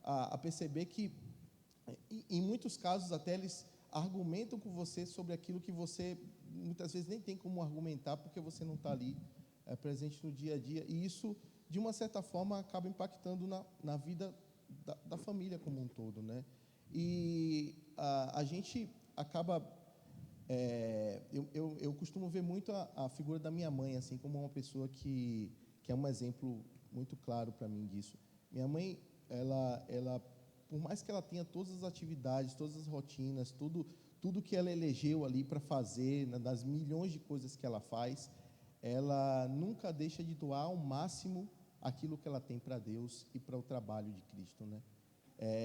a perceber que, em muitos casos, até eles argumentam com você sobre aquilo que você muitas vezes nem tem como argumentar porque você não está ali presente no dia a dia, e isso, de uma certa forma, acaba impactando na vida da família como um todo, né? E a gente acaba... eu costumo ver muito a figura da minha mãe assim como uma pessoa que é um exemplo muito claro para mim disso. Minha mãe, ela, por mais que ela tenha todas as atividades, todas as rotinas, tudo que ela elegeu ali para fazer, das milhões de coisas que ela faz, ela nunca deixa de doar ao máximo aquilo que ela tem para Deus e para o trabalho de Cristo, né?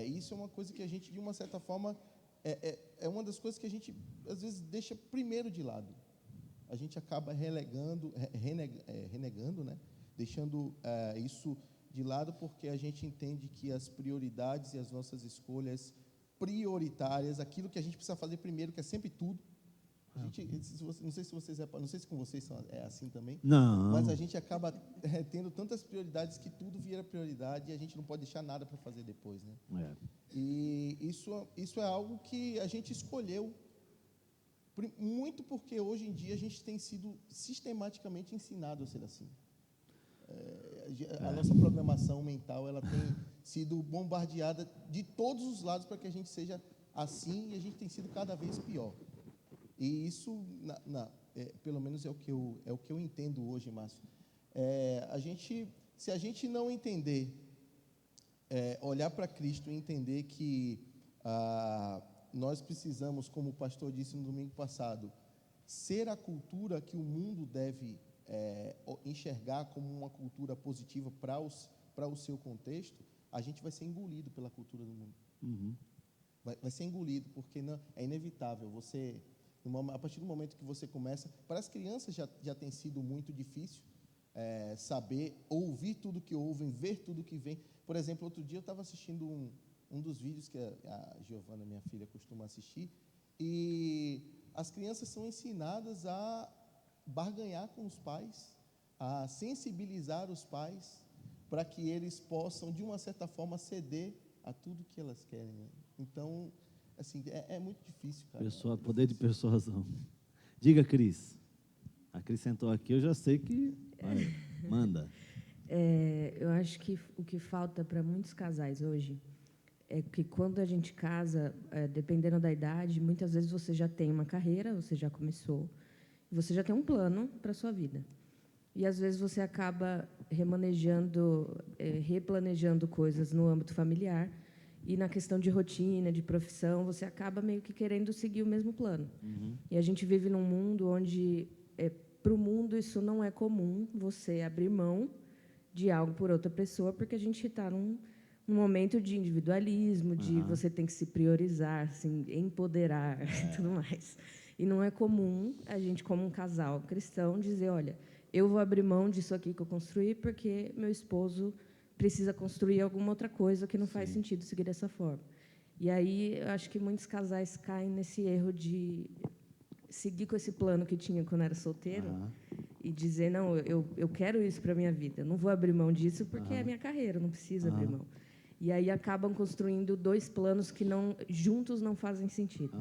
Isso é uma coisa que a gente, de uma certa forma, é uma das coisas que a gente, às vezes, deixa primeiro de lado. A gente acaba renegando, né? Deixando isso de lado, porque a gente entende que as prioridades e as nossas escolhas prioritárias, aquilo que a gente precisa fazer primeiro, que é sempre tudo. Não sei se vocês reparam, não sei se com vocês é assim também. Não. Mas a gente acaba tendo tantas prioridades que tudo vira prioridade e a gente não pode deixar nada para fazer depois, né? E isso é algo que a gente escolheu muito porque hoje em dia a gente tem sido sistematicamente ensinado a ser assim. A nossa programação mental, ela tem sido bombardeada de todos os lados para que a gente seja assim, e a gente tem sido cada vez pior. E isso, pelo menos é o que eu entendo hoje, Márcio. Se a gente não entender, olhar para Cristo e entender que nós precisamos, como o pastor disse no domingo passado, ser a cultura que o mundo deve enxergar como uma cultura positiva para o seu contexto, a gente vai ser engolido pela cultura do mundo. Uhum. Vai ser engolido, porque é inevitável. A partir do momento que você começa... Para as crianças já tem sido muito difícil saber, ouvir tudo que ouvem, ver tudo que vem. Por exemplo, outro dia eu estava assistindo um dos vídeos que a Giovana, minha filha, costuma assistir, e as crianças são ensinadas a barganhar com os pais, a sensibilizar os pais, para que eles possam, de uma certa forma, ceder a tudo que elas querem, né? Então... assim, é muito difícil, cara. Poder de persuasão. Diga, Cris. A Cris sentou aqui, eu já sei que... manda. Eu acho que o que falta para muitos casais hoje é que, quando a gente casa, dependendo da idade, muitas vezes você já tem uma carreira, você já começou, você já tem um plano para a sua vida. e às vezes você acaba replanejando coisas no âmbito familiar, e na questão de rotina, de profissão, você acaba meio que querendo seguir o mesmo plano. E a gente vive num mundo onde, para o mundo, isso não é comum, você abrir mão de algo por outra pessoa, porque a gente está num momento de individualismo, de você tem que se priorizar, assim, empoderar e tudo mais. E não é comum a gente, como um casal cristão, dizer, olha, eu vou abrir mão disso aqui que eu construí porque meu esposo precisa construir alguma outra coisa que não faz sentido seguir dessa forma. E aí, eu acho que muitos casais caem nesse erro de seguir com esse plano que tinha quando era solteiro e dizer, não, eu quero isso para a minha vida, eu não vou abrir mão disso porque é a minha carreira, eu não preciso abrir mão. E aí acabam construindo dois planos que juntos não fazem sentido.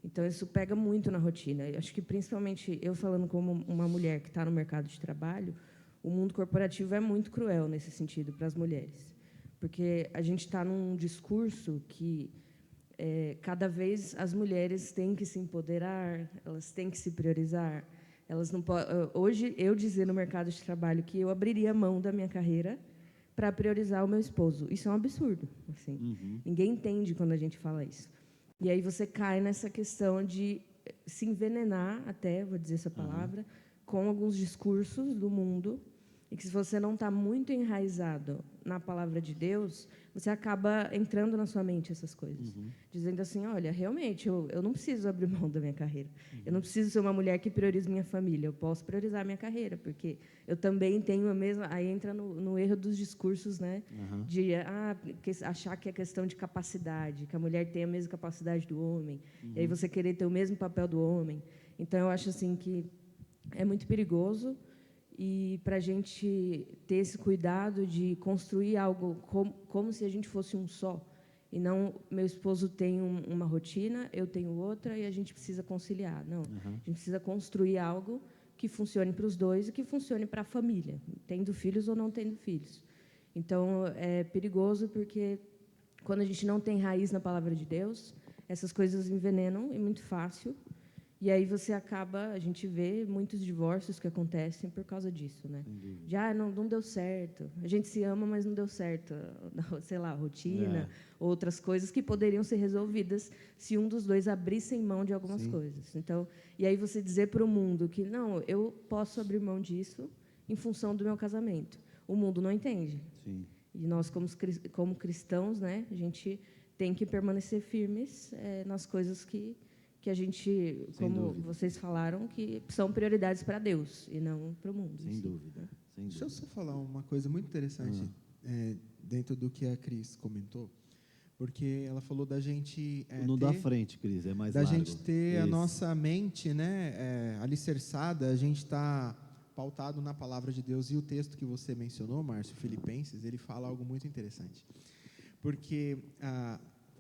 Então, isso pega muito na rotina. Eu acho que, principalmente, eu falando como uma mulher que está no mercado de trabalho, o mundo corporativo é muito cruel nesse sentido para as mulheres. Porque a gente está num discurso que cada vez as mulheres têm que se empoderar, elas têm que se priorizar. Elas não hoje, eu dizer no mercado de trabalho que eu abriria mão da minha carreira para priorizar o meu esposo, isso é um absurdo. Assim. Ninguém entende quando a gente fala isso. E aí você cai nessa questão de se envenenar, até, vou dizer essa palavra, com alguns discursos do mundo, e que se você não está muito enraizado na palavra de Deus, você acaba entrando na sua mente essas coisas. Dizendo assim, olha, realmente, eu não preciso abrir mão da minha carreira. Eu não preciso ser uma mulher que priorize minha família. Eu posso priorizar minha carreira, porque eu também tenho a mesma... Aí entra no erro dos discursos, né? De achar que é questão de capacidade, que a mulher tem a mesma capacidade do homem, e aí você querer ter o mesmo papel do homem. Então, eu acho assim que é muito perigoso, e para a gente ter esse cuidado de construir algo como se a gente fosse um só, e não meu esposo tem uma rotina, eu tenho outra, e a gente precisa conciliar. Não, a gente precisa construir algo que funcione para os dois e que funcione para a família, tendo filhos ou não tendo filhos. Então, é perigoso porque, quando a gente não tem raiz na palavra de Deus, essas coisas envenenam, e muito fácil. E aí a gente vê muitos divórcios que acontecem por causa disso, né? Já não deu certo. A gente se ama, mas não deu certo. Sei lá, rotina, outras coisas que poderiam ser resolvidas se um dos dois abrissem mão de algumas coisas. Então, e aí você dizer para o mundo que não, eu posso abrir mão disso em função do meu casamento. O mundo não entende. E nós, como cristãos, né, a tem que permanecer firmes nas coisas que a gente, como vocês falaram, que são prioridades para Deus e não para o mundo. Sem dúvida. Deixa eu só falar uma coisa muito interessante dentro do que a Cris comentou, porque ela falou da gente não da frente, Cris, é mais da largo. gente ter a nossa mente, né, alicerçada, a gente está pautado na palavra de Deus. E o texto que você mencionou, Márcio, Filipenses, ele fala algo muito interessante, porque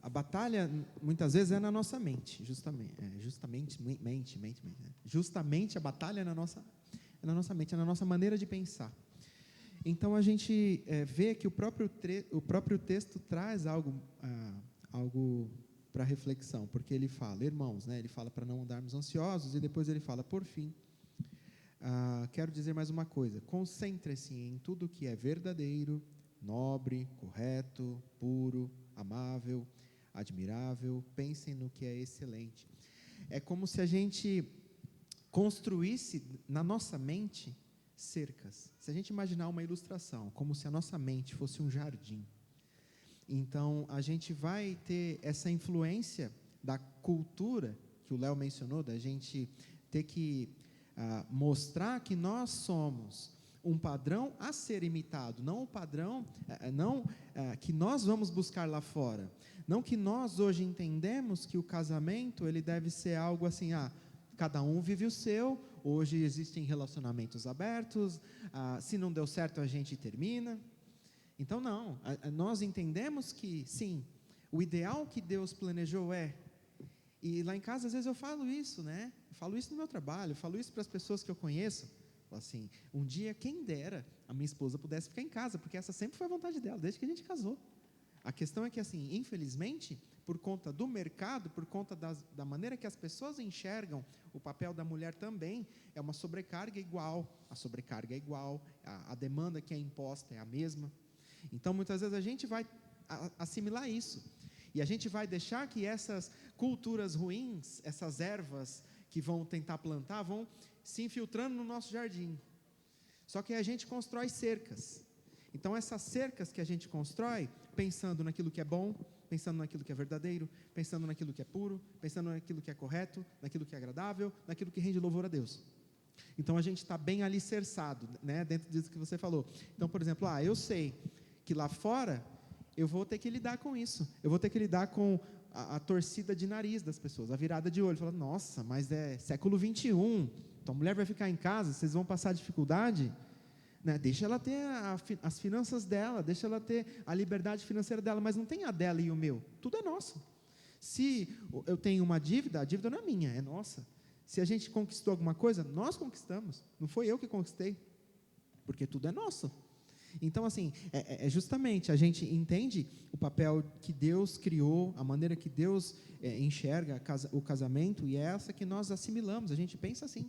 a batalha, muitas vezes, é na nossa mente, justamente a batalha é na nossa mente, é na nossa maneira de pensar. Então, a gente vê que o próprio texto traz algo para reflexão, porque ele fala, irmãos, né, ele fala para não andarmos ansiosos, e depois ele fala, por fim, quero dizer mais uma coisa, concentre-se em tudo que é verdadeiro, nobre, correto, puro, amável, admirável, pensem no que é excelente. É como se a gente construísse na nossa mente cercas. Se a gente imaginar uma ilustração, como se a nossa mente fosse um jardim, então a gente vai ter essa influência da cultura que o Léo mencionou, da gente ter que mostrar que nós somos um padrão a ser imitado, não um padrão, que nós vamos buscar lá fora. Não que nós hoje entendemos que o casamento ele deve ser algo assim, cada um vive o seu, hoje existem relacionamentos abertos, se não deu certo a gente termina. Então não, nós entendemos que sim, o ideal que Deus planejou e lá em casa às vezes eu falo isso, né? Eu falo isso no meu trabalho, eu falo isso para as pessoas que eu conheço, assim, um dia quem dera a minha esposa pudesse ficar em casa, porque essa sempre foi a vontade dela, desde que a gente casou. A questão é que, assim, infelizmente, por conta do mercado, por conta da maneira que as pessoas enxergam o papel da mulher também, é uma sobrecarga igual. A sobrecarga é igual, a demanda que é imposta é a mesma. Então, muitas vezes, a gente vai assimilar isso. E a gente vai deixar que essas culturas ruins, essas ervas que vão tentar plantar, vão se infiltrando no nosso jardim. Só que a gente constrói cercas. Então, essas cercas que a gente constrói, pensando naquilo que é bom, pensando naquilo que é verdadeiro, pensando naquilo que é puro, pensando naquilo que é correto, naquilo que é agradável, naquilo que rende louvor a Deus. Então, a gente está bem alicerçado, né, dentro disso que você falou. Então, por exemplo, eu sei que lá fora eu vou ter que lidar com isso. Eu vou ter que lidar com a torcida de nariz das pessoas, a virada de olho. Fala, nossa, mas é século XXI, então a mulher vai ficar em casa, vocês vão passar dificuldade? Né? Deixa ela ter as finanças dela, deixa ela ter a liberdade financeira dela, mas não tem a dela e o meu. Tudo é nosso. Se eu tenho uma dívida, a dívida não é minha, é nossa. Se a gente conquistou alguma coisa, nós conquistamos. Não foi eu que conquistei, porque tudo é nosso. Então, assim, justamente, a gente entende o papel que Deus criou, a maneira que Deus enxerga o casamento, e é essa que nós assimilamos, a gente pensa assim.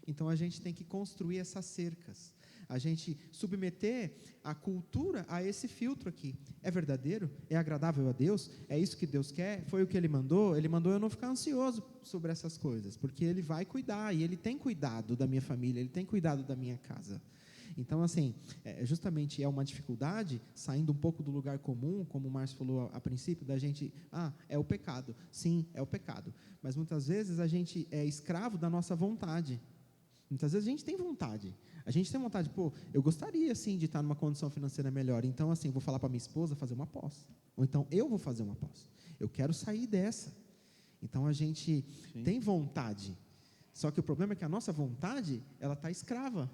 Então, a gente tem que construir essas cercas, a gente submeter a cultura a esse filtro aqui. É verdadeiro? É agradável a Deus? É isso que Deus quer? Foi o que Ele mandou? Ele mandou eu não ficar ansioso sobre essas coisas, porque Ele vai cuidar, e Ele tem cuidado da minha família, Ele tem cuidado da minha casa. Então, assim, justamente é uma dificuldade, saindo um pouco do lugar comum, como o Márcio falou a princípio, da gente, é o pecado. Sim, é o pecado. Mas muitas vezes a gente é escravo da nossa vontade. Muitas vezes a gente tem vontade. A gente tem vontade, eu gostaria, sim, de estar numa condição financeira melhor. Então, assim, vou falar para minha esposa fazer uma pós. Ou então, eu vou fazer uma pós. Eu quero sair dessa. Então, a gente tem vontade. Só que o problema é que a nossa vontade, ela está escrava.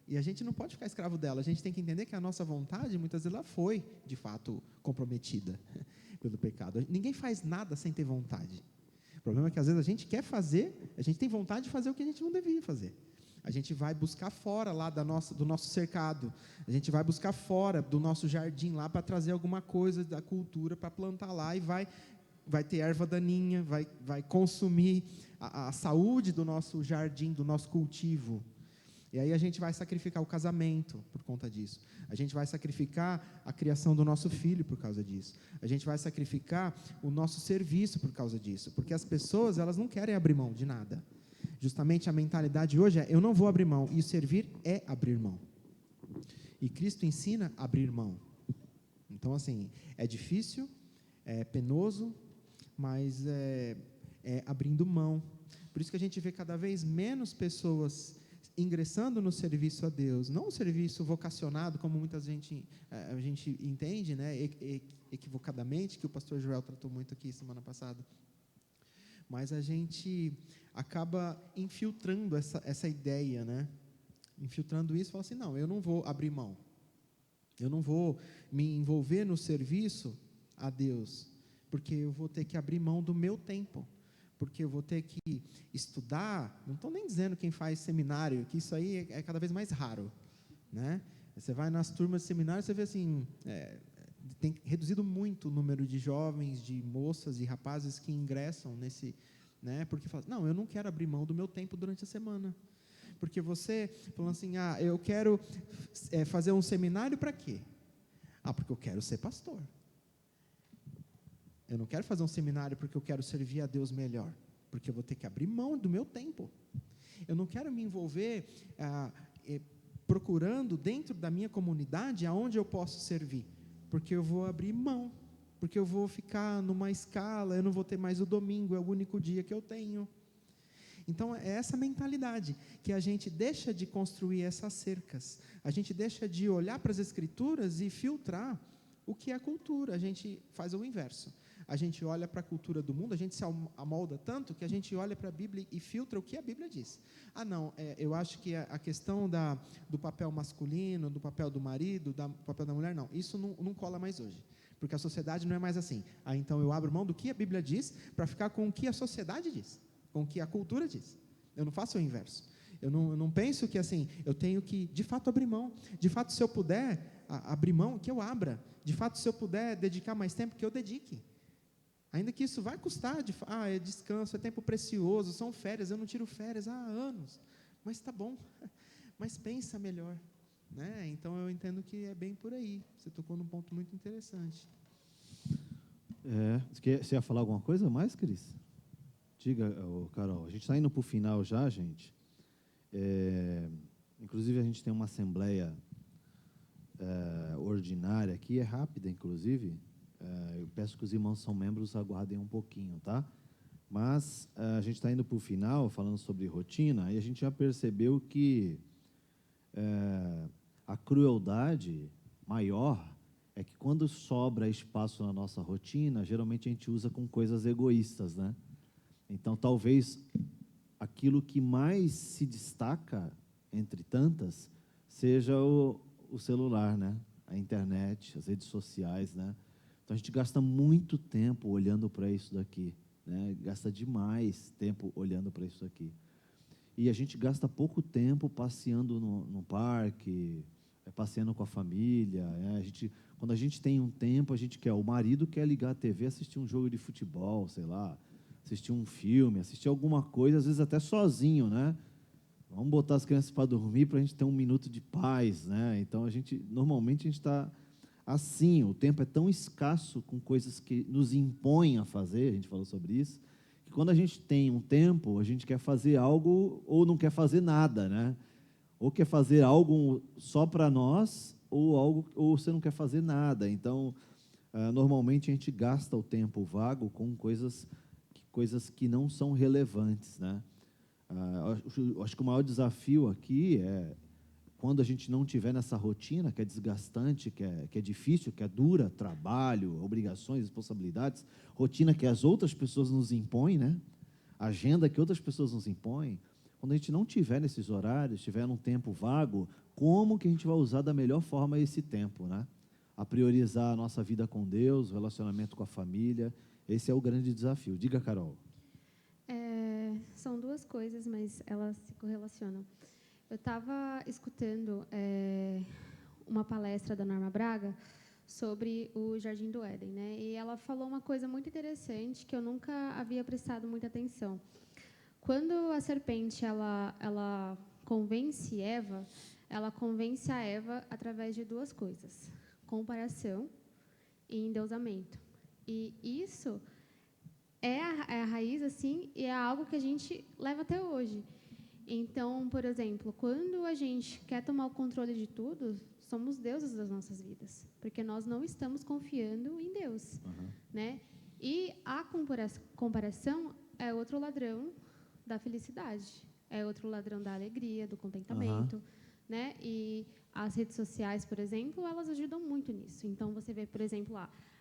E a gente não pode ficar escravo dela. A gente tem que entender que a nossa vontade, muitas vezes, ela foi, de fato, comprometida pelo pecado. Ninguém faz nada sem ter vontade. O problema é que, às vezes, a gente quer fazer, a gente tem vontade de fazer o que a gente não devia fazer. A gente vai buscar fora lá do nosso cercado. A gente vai buscar fora do nosso jardim lá para trazer alguma coisa da cultura para plantar lá e vai ter erva daninha, vai consumir a saúde do nosso jardim, do nosso cultivo. E aí a gente vai sacrificar o casamento por conta disso. A gente vai sacrificar a criação do nosso filho por causa disso. A gente vai sacrificar o nosso serviço por causa disso. Porque as pessoas, elas não querem abrir mão de nada. Justamente a mentalidade hoje eu não vou abrir mão. E o servir é abrir mão. E Cristo ensina a abrir mão. Então, assim, é difícil, é penoso, mas é abrindo mão. Por isso que a gente vê cada vez menos pessoas ingressando no serviço a Deus, não o serviço vocacionado, como muita gente a gente entende, né, equivocadamente, que o pastor Joel tratou muito aqui semana passada, mas a gente acaba infiltrando essa ideia, né, infiltrando isso, fala assim, não, eu não vou abrir mão, eu não vou me envolver no serviço a Deus, porque eu vou ter que abrir mão do meu tempo, porque eu vou ter que estudar, não estou nem dizendo quem faz seminário, que isso aí é cada vez mais raro, né? Você vai nas turmas de seminário, você vê assim, tem reduzido muito o número de jovens, de moças e rapazes que ingressam nesse, né? Porque falam, não, eu não quero abrir mão do meu tempo durante a semana, porque você falando assim, eu quero fazer um seminário para quê? Porque eu quero ser pastor. Eu não quero fazer um seminário porque eu quero servir a Deus melhor, porque eu vou ter que abrir mão do meu tempo. Eu não quero me envolver procurando dentro da minha comunidade aonde eu posso servir, porque eu vou abrir mão, porque eu vou ficar numa escala, eu não vou ter mais o domingo, é o único dia que eu tenho. Então, é essa mentalidade que a gente deixa de construir essas cercas, a gente deixa de olhar para as Escrituras e filtrar o que é cultura, a gente faz o inverso. A gente olha para a cultura do mundo, a gente se amolda tanto que a gente olha para a Bíblia e filtra o que a Bíblia diz. Não, eu acho que a questão do papel masculino, do papel do marido, do papel da mulher, não. Isso não cola mais hoje, porque a sociedade não é mais assim. Então eu abro mão do que a Bíblia diz para ficar com o que a sociedade diz, com o que a cultura diz. Eu não faço o inverso. Eu não penso que assim, eu tenho que, de fato, abrir mão. De fato, se eu puder abrir mão, que eu abra. De fato, se eu puder dedicar mais tempo, que eu dedique. Ainda que isso vai custar, é descanso, é tempo precioso, são férias, eu não tiro férias há anos, mas está bom, mas pensa melhor, né? Então, eu entendo que é bem por aí, você tocou num ponto muito interessante. Você ia falar alguma coisa mais, Cris? Diga, Carol, a gente está indo para o final já, gente. Inclusive, a gente tem uma assembleia ordinária aqui, é rápida, inclusive. Eu peço que os irmãos são membros, aguardem um pouquinho, tá? Mas a gente está indo para o final, falando sobre rotina, e a gente já percebeu que a crueldade maior é que quando sobra espaço na nossa rotina, geralmente a gente usa com coisas egoístas, né? Então, talvez aquilo que mais se destaca entre tantas seja o celular, né? A internet, as redes sociais, né? Então, a gente gasta muito tempo olhando para isso daqui, né? Gasta demais tempo olhando para isso aqui. E a gente gasta pouco tempo passeando no parque, passeando com a família. Quando a gente tem um tempo, o marido quer ligar a TV, assistir um jogo de futebol, sei lá, assistir um filme, assistir alguma coisa, às vezes até sozinho, né? Vamos botar as crianças para dormir para a gente ter um minuto de paz, né? Então, normalmente a gente está assim, o tempo é tão escasso com coisas que nos impõem a fazer, a gente falou sobre isso, que quando a gente tem um tempo, a gente quer fazer algo ou não quer fazer nada, né? Ou quer fazer algo só para nós, ou você não quer fazer nada. Então, normalmente a gente gasta o tempo vago com coisas que não são relevantes, né? Acho que o maior desafio aqui é quando a gente não tiver nessa rotina que é desgastante, que é difícil, que é dura, trabalho, obrigações, responsabilidades, rotina que as outras pessoas nos impõem, né? Agenda que outras pessoas nos impõem. Quando a gente não tiver nesses horários, tiver num tempo vago, como que a gente vai usar da melhor forma esse tempo, né? A priorizar a nossa vida com Deus, o relacionamento com a família. Esse é o grande desafio. Diga, Carol. São duas coisas, mas elas se correlacionam. Eu estava escutando uma palestra da Norma Braga sobre o Jardim do Éden, né? E ela falou uma coisa muito interessante que eu nunca havia prestado muita atenção. Quando a serpente ela convence Eva, ela convence a Eva através de duas coisas: comparação e endeusamento. E isso é a raiz, assim, e é algo que a gente leva até hoje. Então, por exemplo, quando a gente quer tomar o controle de tudo, somos deuses das nossas vidas, porque nós não estamos confiando em Deus, né? E a comparação é outro ladrão da felicidade, é outro ladrão da alegria, do contentamento, né? E as redes sociais, por exemplo, elas ajudam muito nisso. Então, você vê, por exemplo,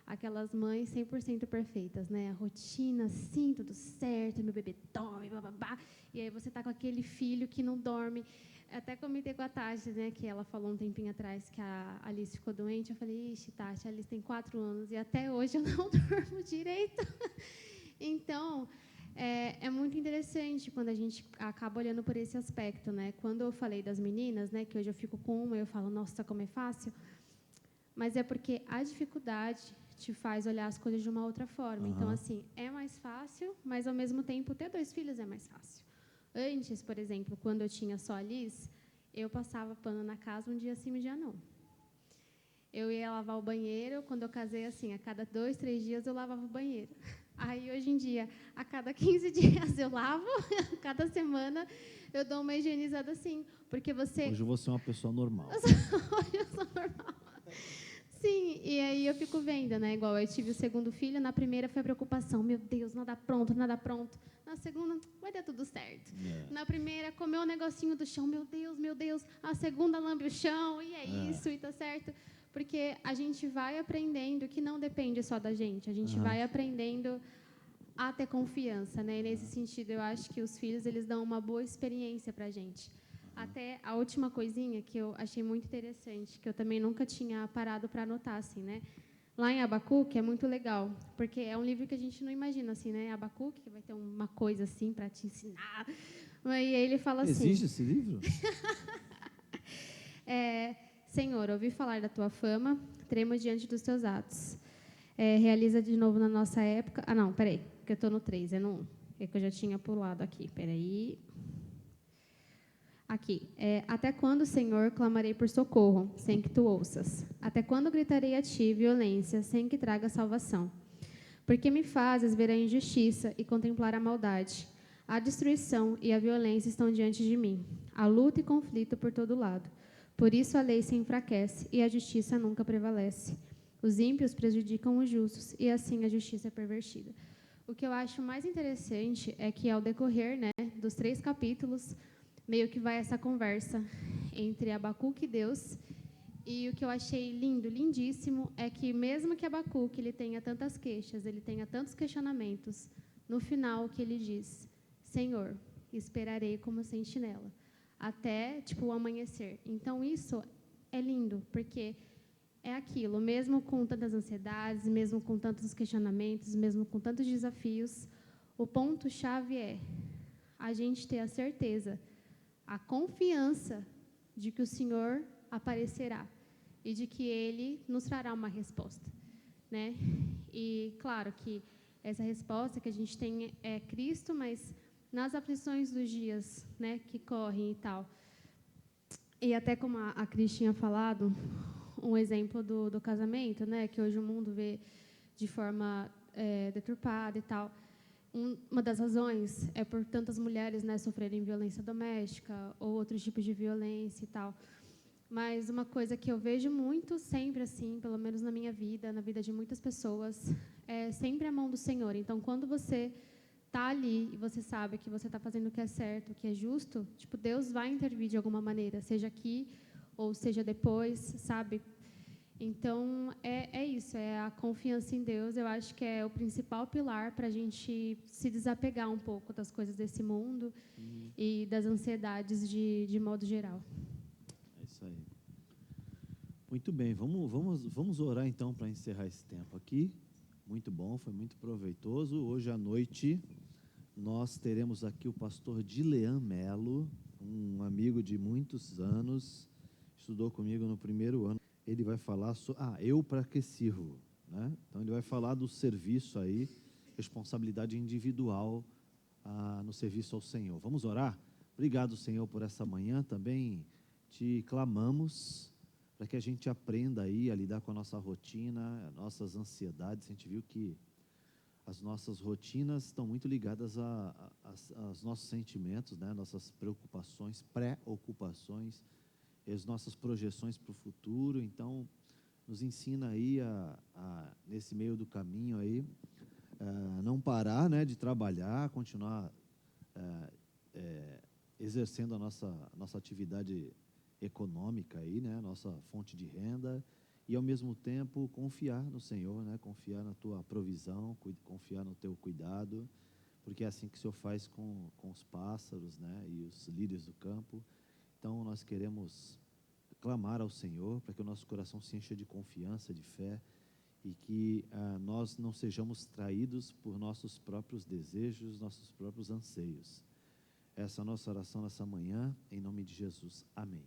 aquelas mães 100% perfeitas, né? A rotina, assim, tudo certo, meu bebê dorme, bababá. E aí você está com aquele filho que não dorme. Até comentei com a Tati, né, que ela falou um tempinho atrás que a Alice ficou doente. Eu falei, ixi, Tati, a Alice tem 4 anos e até hoje eu não durmo direito. Então, é muito interessante quando a gente acaba olhando por esse aspecto, né? Quando eu falei das meninas, né, que hoje eu fico com uma, eu falo, nossa, como é fácil. Mas é porque a dificuldade te faz olhar as coisas de uma outra forma. Então, assim, é mais fácil, mas, ao mesmo tempo, ter 2 filhos é mais fácil. Antes, por exemplo, quando eu tinha só a Liz, eu passava pano na casa um dia sim, um dia não. Eu ia lavar o banheiro, quando eu casei, assim, a cada 2, 3 dias eu lavava o banheiro. Aí, hoje em dia, a cada 15 dias eu lavo, cada semana eu dou uma higienizada assim, porque você... Hoje você é uma pessoa normal. Hoje eu sou normal. Sim, e aí eu fico vendo, né? Igual eu tive o segundo filho, na primeira foi a preocupação, meu Deus, nada pronto, nada pronto. Na segunda, vai dar tudo certo. Na primeira, comeu um negocinho do chão, meu Deus. A segunda, lambe o chão, e é isso, e tá certo. Porque a gente vai aprendendo que não depende só da gente, a gente vai aprendendo a ter confiança, né? E nesse sentido, eu acho que os filhos, eles dão uma boa experiência para a gente. Até a última coisinha que eu achei muito interessante, que eu também nunca tinha parado para anotar, assim, né? Lá em Abacuque é muito legal, porque é um livro que a gente não imagina, assim, né? Abacuque, que vai ter uma coisa assim para te ensinar. E aí ele fala assim... Existe esse livro? Senhor, ouvi falar da tua fama, tremo diante dos teus atos. realiza de novo na nossa época. Ah, não, peraí, porque eu estou no 3, é no 1. É que eu já tinha pulado aqui, peraí. Aqui, até quando, Senhor, clamarei por socorro, sem que tu ouças? Até quando gritarei a ti violência, sem que traga salvação? Porque me fazes ver a injustiça e contemplar a maldade. A destruição e a violência estão diante de mim. A luta e conflito por todo lado. Por isso a lei se enfraquece e a justiça nunca prevalece. Os ímpios prejudicam os justos e assim a justiça é pervertida. O que eu acho mais interessante é que, ao decorrer, né, dos 3 capítulos, meio que vai essa conversa entre Abacuque e Deus. E o que eu achei lindo, lindíssimo, é que mesmo que Abacuque ele tenha tantas queixas, ele tenha tantos questionamentos, no final o que ele diz: Senhor, esperarei como sentinela, até o amanhecer. Então isso é lindo, porque é aquilo, mesmo com tantas ansiedades, mesmo com tantos questionamentos, mesmo com tantos desafios, o ponto-chave é a gente ter a certeza, a confiança de que o Senhor aparecerá e de que Ele nos trará uma resposta, né? E, claro, que essa resposta que a gente tem é Cristo, mas nas aflições dos dias, né, que correm e tal. E até como a Cris tinha falado, um exemplo do casamento, né, que hoje o mundo vê de forma deturpada e tal. Uma das razões é por tantas mulheres, né, sofrerem violência doméstica ou outros tipos de violência e tal. Mas uma coisa que eu vejo muito sempre assim, pelo menos na minha vida, na vida de muitas pessoas, é sempre a mão do Senhor. Então, quando você está ali e você sabe que você está fazendo o que é certo, o que é justo, Deus vai intervir de alguma maneira, seja aqui ou seja depois, sabe? Então, é isso, é a confiança em Deus. Eu acho que é o principal pilar para a gente se desapegar um pouco das coisas desse mundo e das ansiedades de modo geral. É isso aí. Muito bem, vamos orar então para encerrar esse tempo aqui. Muito bom, foi muito proveitoso. Hoje à noite nós teremos aqui o pastor Dilean Melo, um amigo de muitos anos, estudou comigo no primeiro ano. Ele vai falar sobre... eu para que sirvo? Né? Então, ele vai falar do serviço aí, responsabilidade individual no serviço ao Senhor. Vamos orar? Obrigado, Senhor, por essa manhã. Também te clamamos para que a gente aprenda aí a lidar com a nossa rotina, nossas ansiedades. A gente viu que as nossas rotinas estão muito ligadas aos nossos sentimentos, né? Nossas preocupações, pré-ocupações, e as nossas projeções para o futuro. Então, nos ensina aí, nesse meio do caminho aí, não parar, né, de trabalhar, continuar exercendo a nossa atividade econômica aí, né, nossa fonte de renda, e ao mesmo tempo confiar no Senhor, né, confiar na tua provisão, confiar no teu cuidado, porque é assim que o Senhor faz com os pássaros, né, e os lírios do campo. Então, nós queremos clamar ao Senhor para que o nosso coração se encha de confiança, de fé, e que nós não sejamos traídos por nossos próprios desejos, nossos próprios anseios. Essa é a nossa oração nessa manhã, em nome de Jesus. Amém.